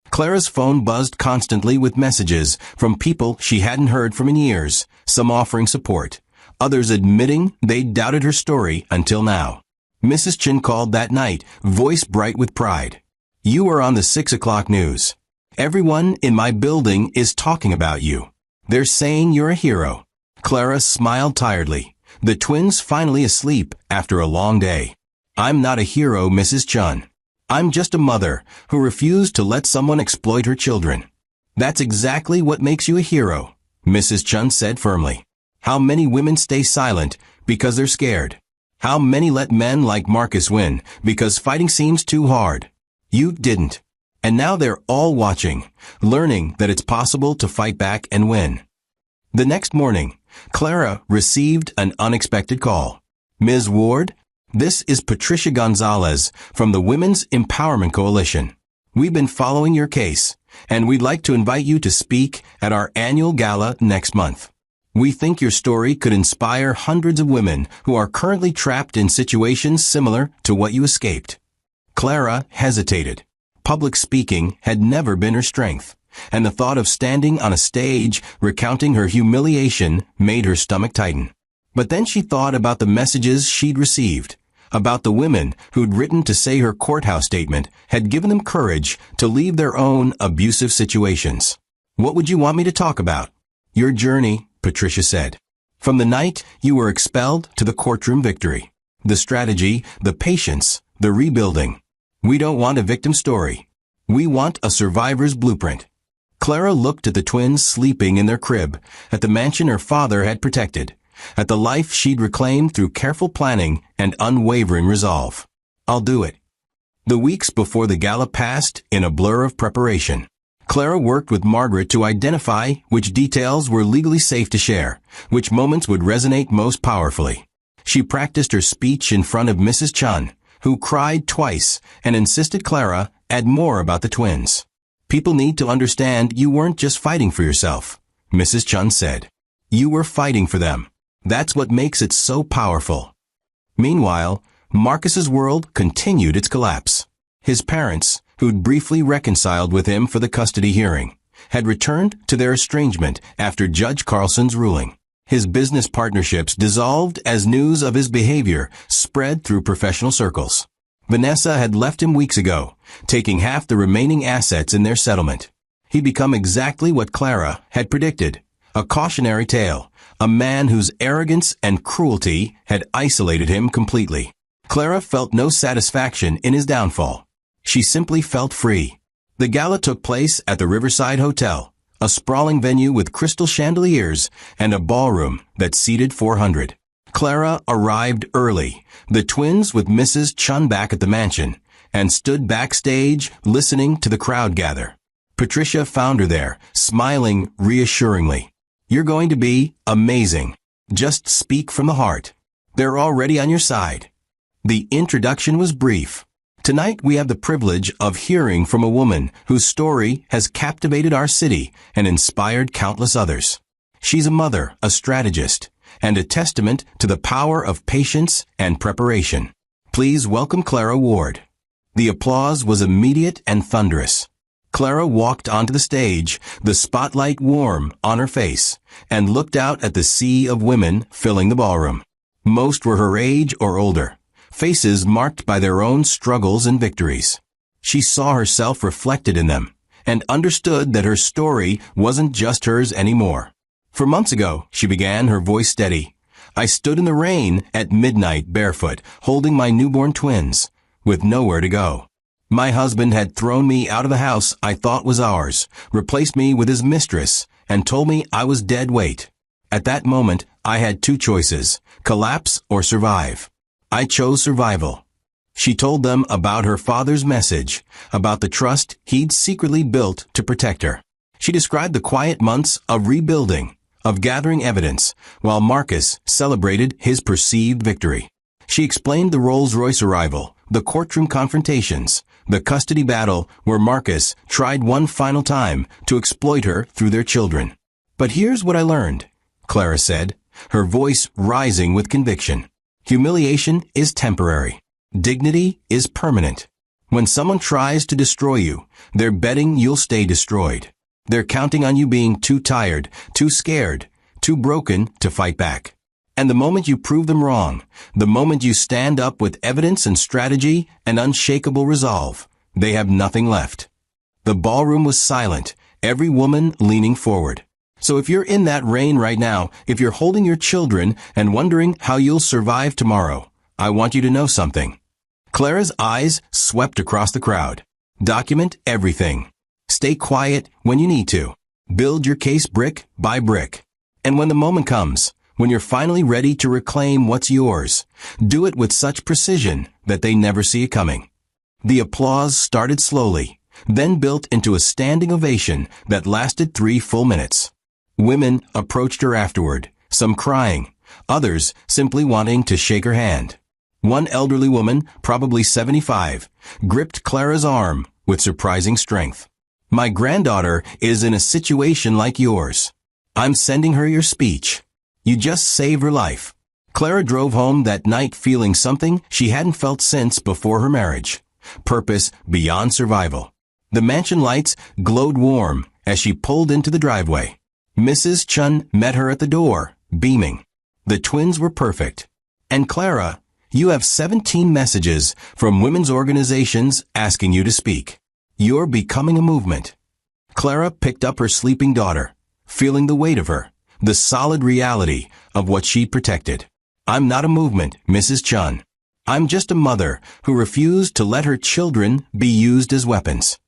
Clara's phone buzzed constantly with messages from people she hadn't heard from in years, some offering support, others admitting they'd doubted her story until now. Mrs. Chin called that night, voice bright with pride. "You are on the 6 o'clock news. Everyone in my building is talking about you. They're saying you're a hero." Clara smiled tiredly, the twins finally asleep after a long day. "I'm not a hero, Mrs. Chun. I'm just a mother who refused to let someone exploit her children." "That's exactly what makes you a hero," Mrs. Chun said firmly. "How many women stay silent because they're scared? How many let men like Marcus win because fighting seems too hard? You didn't. And now they're all watching, learning that it's possible to fight back and win." The next morning, Clara received an unexpected call. "Ms. Ward, this is Patricia Gonzalez from the Women's Empowerment Coalition. We've been following your case, and we'd like to invite you to speak at our annual gala next month. We think your story could inspire hundreds of women who are currently trapped in situations similar to what you escaped." Clara hesitated. Public speaking had never been her strength, and the thought of standing on a stage recounting her humiliation made her stomach tighten. But then she thought about the messages she'd received, about the women who'd written to say her courthouse statement had given them courage to leave their own abusive situations. "What would you want me to talk about?" "Your journey," Patricia said. "From the night you were expelled to the courtroom victory. The strategy, the patience, the rebuilding. We don't want a victim story. We want a survivor's blueprint." Clara looked at the twins sleeping in their crib, at the mansion her father had protected, at the life she'd reclaimed through careful planning and unwavering resolve. "I'll do it." The weeks before the gala passed in a blur of preparation. Clara worked with Margaret to identify which details were legally safe to share, which moments would resonate most powerfully. She practiced her speech in front of Mrs. Chun, who cried twice and insisted Clara add more about the twins. "People need to understand you weren't just fighting for yourself," Mrs. Chun said. "You were fighting for them. That's what makes it so powerful." Meanwhile, Marcus's world continued its collapse. His parents, who'd briefly reconciled with him for the custody hearing, had returned to their estrangement after Judge Carlson's ruling. His business partnerships dissolved as news of his behavior spread through professional circles. Vanessa had left him weeks ago, taking half the remaining assets in their settlement. He'd become exactly what Clara had predicted, a cautionary tale, a man whose arrogance and cruelty had isolated him completely. Clara felt no satisfaction in his downfall. She simply felt free. The gala took place at the Riverside Hotel, a sprawling venue with crystal chandeliers and a ballroom that seated 400. Clara arrived early, the twins with Mrs. Chun back at the mansion, and stood backstage listening to the crowd gather. Patricia found her there, smiling reassuringly. "You're going to be amazing. Just speak from the heart. They're already on your side." The introduction was brief. Tonight we have the privilege of hearing from a woman whose story has captivated our city and inspired countless others. She's a mother, a strategist, and a testament to the power of patience and preparation. Please welcome Clara Ward. The applause was immediate and thunderous. Clara walked onto the stage, the spotlight warm on her face, and looked out at the sea of women filling the ballroom. Most were her age or older, faces marked by their own struggles and victories. She saw herself reflected in them, and understood that her story wasn't just hers anymore. "For months ago," she began, her voice steady, "I stood in the rain at midnight barefoot, holding my newborn twins, with nowhere to go. My husband had thrown me out of the house I thought was ours, replaced me with his mistress, and told me I was dead weight. At that moment, I had two choices, collapse or survive. I chose survival." She told them about her father's message, about the trust he'd secretly built to protect her. She described the quiet months of rebuilding, of gathering evidence, while Marcus celebrated his perceived victory. She explained the Rolls-Royce arrival, the courtroom confrontations, the custody battle where Marcus tried one final time to exploit her through their children. "But here's what I learned," Clara said, her voice rising with conviction. "Humiliation is temporary. Dignity is permanent. When someone tries to destroy you, they're betting you'll stay destroyed. They're counting on you being too tired, too scared, too broken to fight back. And the moment you prove them wrong, the moment you stand up with evidence and strategy and unshakable resolve, they have nothing left." The ballroom was silent, every woman leaning forward. So if you're in that rain right now, if you're holding your children and wondering how you'll survive tomorrow, I want you to know something. Clara's eyes swept across the crowd. Document everything. Stay quiet when you need to. Build your case brick by brick. And when the moment comes, when you're finally ready to reclaim what's yours, do it with such precision that they never see it coming. The applause started slowly, then built into a standing ovation that lasted 3 full minutes. Women approached her afterward, some crying, others simply wanting to shake her hand. One elderly woman, probably 75, gripped Clara's arm with surprising strength. "My granddaughter is in a situation like yours. I'm sending her your speech. You just saved her life." Clara drove home that night feeling something she hadn't felt since before her marriage. Purpose beyond survival. The mansion lights glowed warm as she pulled into the driveway. Mrs. Chun met her at the door, beaming. The twins were perfect. "And Clara, you have 17 messages from women's organizations asking you to speak. You're becoming a movement." Clara picked up her sleeping daughter, feeling the weight of her, the solid reality of what she protected. "I'm not a movement, Mrs. Chun. I'm just a mother who refused to let her children be used as weapons."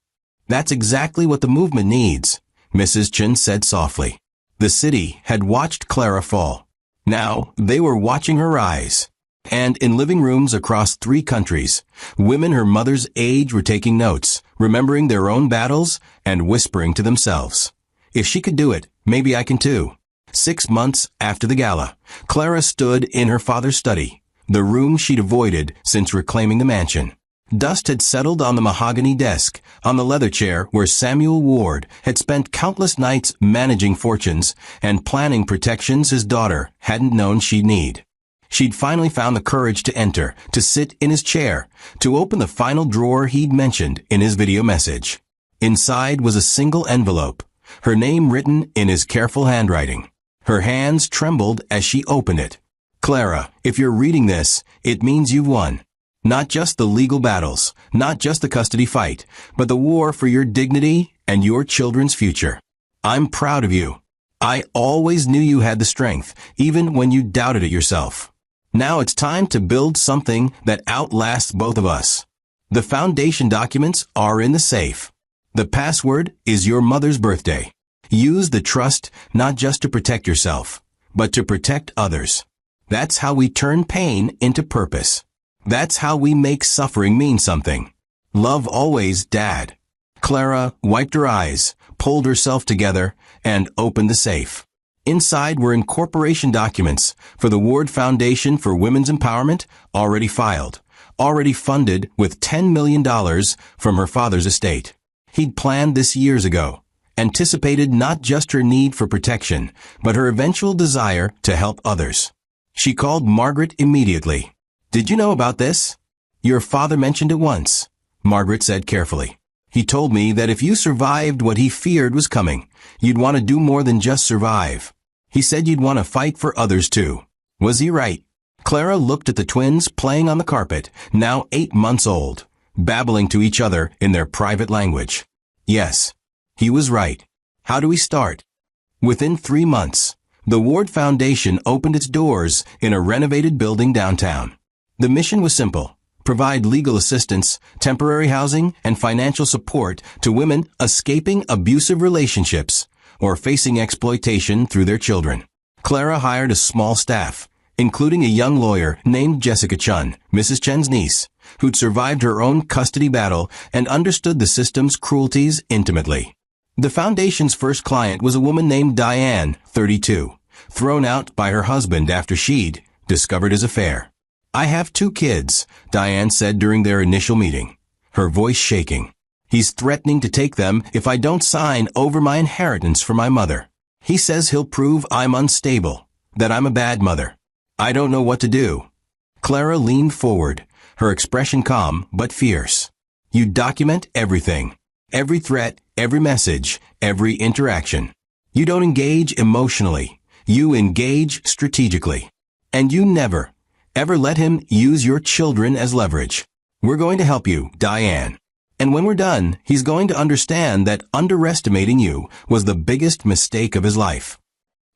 "That's exactly what the movement needs," Mrs. Chun said softly. The city had watched Clara fall. Now they were watching her rise. And in living rooms across 3 countries, women her mother's age were taking notes, remembering their own battles and whispering to themselves, "If she could do it, maybe I can too." 6 months after the gala, Clara stood in her father's study, the room she'd avoided since reclaiming the mansion. Dust had settled on the mahogany desk, on the leather chair where Samuel Ward had spent countless nights managing fortunes and planning protections his daughter hadn't known she'd need. She'd finally found the courage to enter, to sit in his chair, to open the final drawer he'd mentioned in his video message. Inside was a single envelope, her name written in his careful handwriting. Her hands trembled as she opened it. Clara, if you're reading this, it means you've won. Not just the legal battles, not just the custody fight, but the war for your dignity and your children's future. I'm proud of you. I always knew you had the strength, even when you doubted it yourself. Now it's time to build something that outlasts both of us. The foundation documents are in the safe. The password is your mother's birthday. Use the trust not just to protect yourself, but to protect others. That's how we turn pain into purpose. That's how we make suffering mean something. Love always, Dad. Clara wiped her eyes, pulled herself together, and opened the safe. Inside were incorporation documents for the Ward Foundation for Women's Empowerment, already filed, already funded with $10 million from her father's estate. He'd planned this years ago, anticipated not just her need for protection, but her eventual desire to help others. She called Margaret immediately. Did you know about this? Your father mentioned it once, Margaret said carefully. He told me that if you survived what he feared was coming, you'd want to do more than just survive. He said you'd want to fight for others too. Was he right? Clara looked at the twins playing on the carpet, now 8 months old, babbling to each other in their private language. Yes, he was right. How do we start? Within 3 months, the Ward Foundation opened its doors in a renovated building downtown. The mission was simple: provide legal assistance, temporary housing, and financial support to women escaping abusive relationships or facing exploitation through their children. Clara hired a small staff, including a young lawyer named Jessica Chun, Mrs. Chen's niece, who'd survived her own custody battle and understood the system's cruelties intimately. The foundation's first client was a woman named Diane, 32, thrown out by her husband after she'd discovered his affair. I have 2 kids, Diane said during their initial meeting, her voice shaking. He's threatening to take them if I don't sign over my inheritance for my mother. He says he'll prove I'm unstable, that I'm a bad mother. I don't know what to do. Clara leaned forward, her expression calm but fierce. You document everything. Every threat, every message, every interaction. You don't engage emotionally. You engage strategically. And you never, ever let him use your children as leverage. We're going to help you, Diane. And when we're done, he's going to understand that underestimating you was the biggest mistake of his life.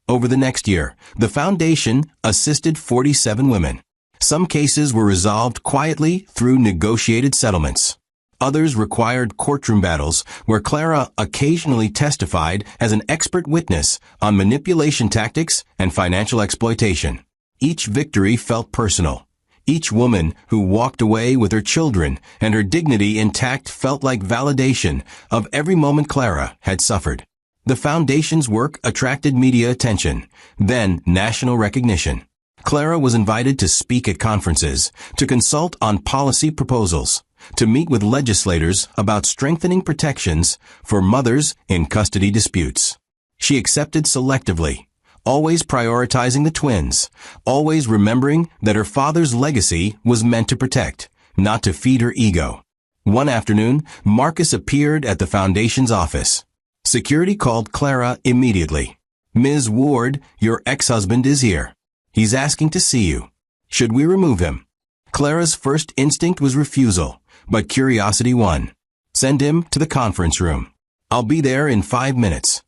Over the next year, the foundation assisted 47 women. Some cases were resolved quietly through negotiated settlements. Others required courtroom battles where Clara occasionally testified as an expert witness on manipulation tactics and financial exploitation. Each victory felt personal. Each woman who walked away with her children and her dignity intact felt like validation of every moment Clara had suffered. The foundation's work attracted media attention, then national recognition. Clara was invited to speak at conferences, to consult on policy proposals, to meet with legislators about strengthening protections for mothers in custody disputes. She accepted selectively, always prioritizing the twins, always remembering that her father's legacy was meant to protect, not to feed her ego. One afternoon, Marcus appeared at the foundation's office. Security called Clara immediately. Ms. Ward, your ex-husband is here. He's asking to see you. Should we remove him? Clara's first instinct was refusal, but curiosity won. Send him to the conference room. I'll be there in 5 minutes.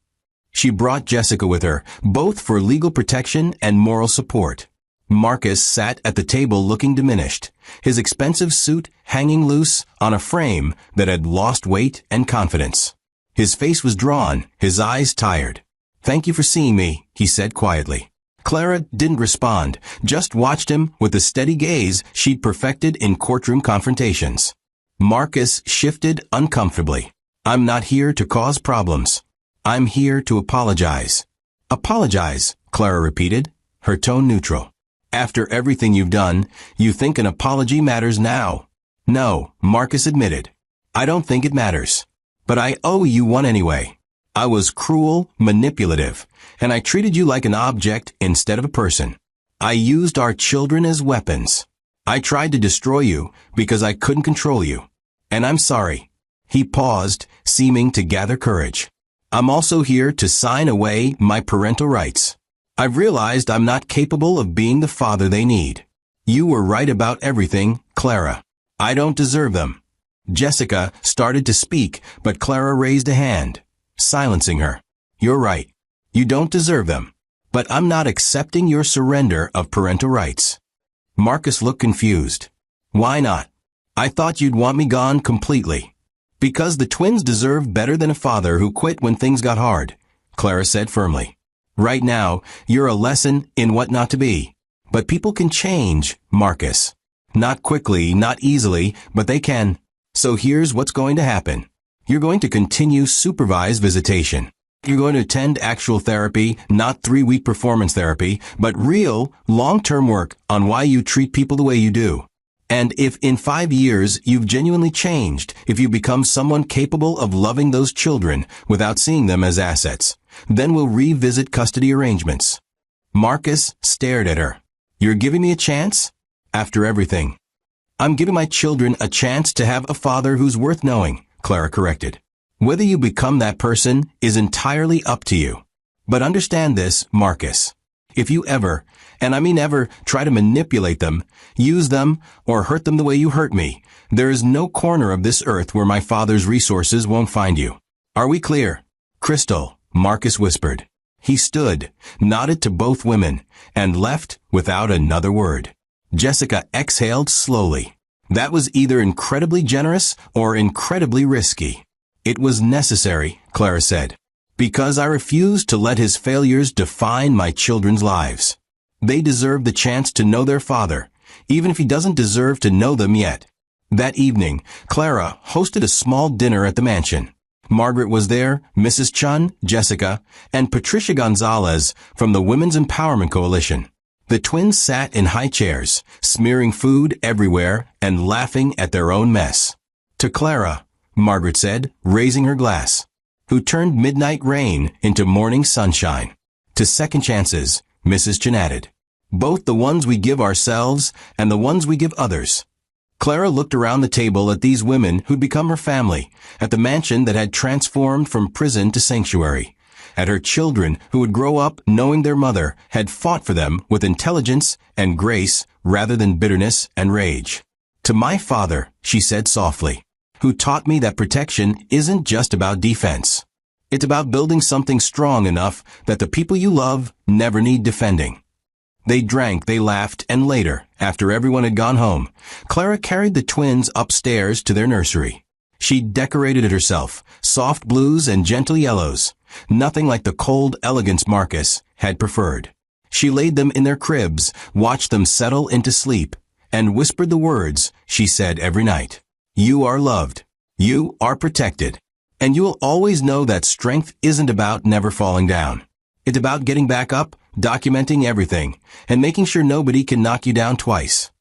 She brought Jessica with her, both for legal protection and moral support. Marcus sat at the table looking diminished, his expensive suit hanging loose on a frame that had lost weight and confidence. His face was drawn, his eyes tired. Thank you for seeing me, he said quietly. Clara didn't respond, just watched him with the steady gaze she'd perfected in courtroom confrontations. Marcus shifted uncomfortably. I'm not here to cause problems. I'm here to apologize. Apologize, Clara repeated, her tone neutral. After everything you've done, you think an apology matters now. No, Marcus admitted. I don't think it matters. But I owe you one anyway. I was cruel, manipulative, and I treated you like an object instead of a person. I used our children as weapons. I tried to destroy you because I couldn't control you. And I'm sorry." He paused, seeming to gather courage. "I'm also here to sign away my parental rights. I've realized I'm not capable of being the father they need. You were right about everything, Clara. I don't deserve them." Jessica started to speak, but Clara raised a hand, silencing her. "You're right. You don't deserve them. But I'm not accepting your surrender of parental rights." Marcus looked confused. "Why not? I thought you'd want me gone completely." "Because the twins deserve better than a father who quit when things got hard," Clara said firmly. "Right now, you're a lesson in what not to be. But people can change, Marcus. Not quickly, not easily, but they can. So here's what's going to happen. You're going to continue supervised visitation. You're going to attend actual therapy, not 3-week performance therapy, but real, long-term work on why you treat people the way you do. And if in 5 years you've genuinely changed, if you become someone capable of loving those children without seeing them as assets, then we'll revisit custody arrangements." Marcus stared at her. "You're giving me a chance? After everything?" "I'm giving my children a chance to have a father who's worth knowing," Clara corrected. "Whether you become that person is entirely up to you. But understand this, Marcus. If you ever, and I mean ever, try to manipulate them, use them, or hurt them the way you hurt me, there is no corner of this earth where my father's resources won't find you. Are we clear?" "Crystal," Marcus whispered. He stood, nodded to both women, and left without another word. Jessica exhaled slowly. That was either incredibly generous or incredibly risky. "It was necessary," Clara said, "because I refused to let his failures define my children's lives. They deserve the chance to know their father, even if he doesn't deserve to know them yet." That evening, Clara hosted a small dinner at the mansion. Margaret was there, Mrs. Chun, Jessica, and Patricia Gonzalez from the Women's Empowerment Coalition. The twins sat in high chairs, smearing food everywhere and laughing at their own mess. "To Clara," Margaret said, raising her glass, "who turned midnight rain into morning sunshine. To second chances," Mrs. Chun added. "Both the ones we give ourselves and the ones we give others." Clara looked around the table at these women who'd become her family, at the mansion that had transformed from prison to sanctuary, at her children who would grow up knowing their mother had fought for them with intelligence and grace rather than bitterness and rage. "To my father," she said softly, "who taught me that protection isn't just about defense. It's about building something strong enough that the people you love never need defending." They drank, they laughed, and later, after everyone had gone home, Clara carried the twins upstairs to their nursery. She decorated it herself, soft blues and gentle yellows, nothing like the cold elegance Marcus had preferred. She laid them in their cribs, watched them settle into sleep, and whispered the words she said every night. "You are loved. You are protected. And you will always know that strength isn't about never falling down. It's about getting back up, documenting everything, and making sure nobody can knock you down twice."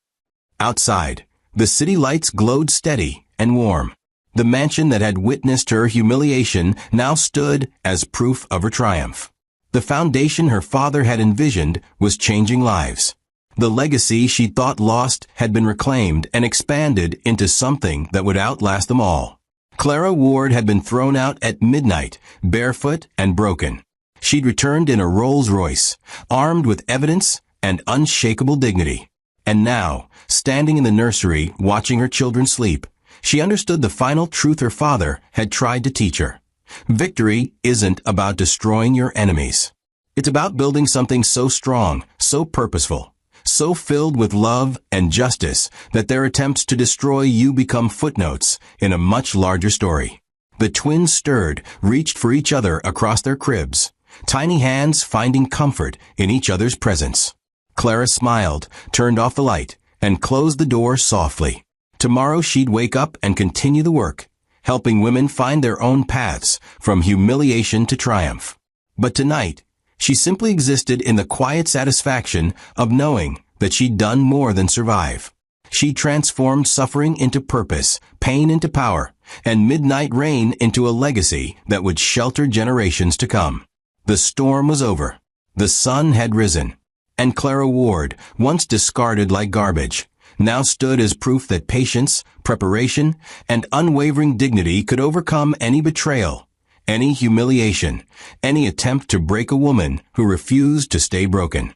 Outside, the city lights glowed steady and warm. The mansion that had witnessed her humiliation now stood as proof of her triumph. The foundation her father had envisioned was changing lives. The legacy she thought lost had been reclaimed and expanded into something that would outlast them all. Clara Ward had been thrown out at midnight, barefoot and broken. She'd returned in a Rolls-Royce, armed with evidence and unshakable dignity. And now, standing in the nursery watching her children sleep, she understood the final truth her father had tried to teach her. Victory isn't about destroying your enemies. It's about building something so strong, so purposeful, so filled with love and justice that their attempts to destroy you become footnotes in a much larger story. The twins stirred, reached for each other across their cribs, tiny hands finding comfort in each other's presence. Clara smiled, turned off the light, and closed the door softly. Tomorrow she'd wake up and continue the work, helping women find their own paths from humiliation to triumph. But tonight, she simply existed in the quiet satisfaction of knowing that she'd done more than survive. She transformed suffering into purpose, pain into power, and midnight rain into a legacy that would shelter generations to come. The storm was over. The sun had risen. And Clara Ward, once discarded like garbage, now stood as proof that patience, preparation, and unwavering dignity could overcome any betrayal, any humiliation, any attempt to break a woman who refused to stay broken.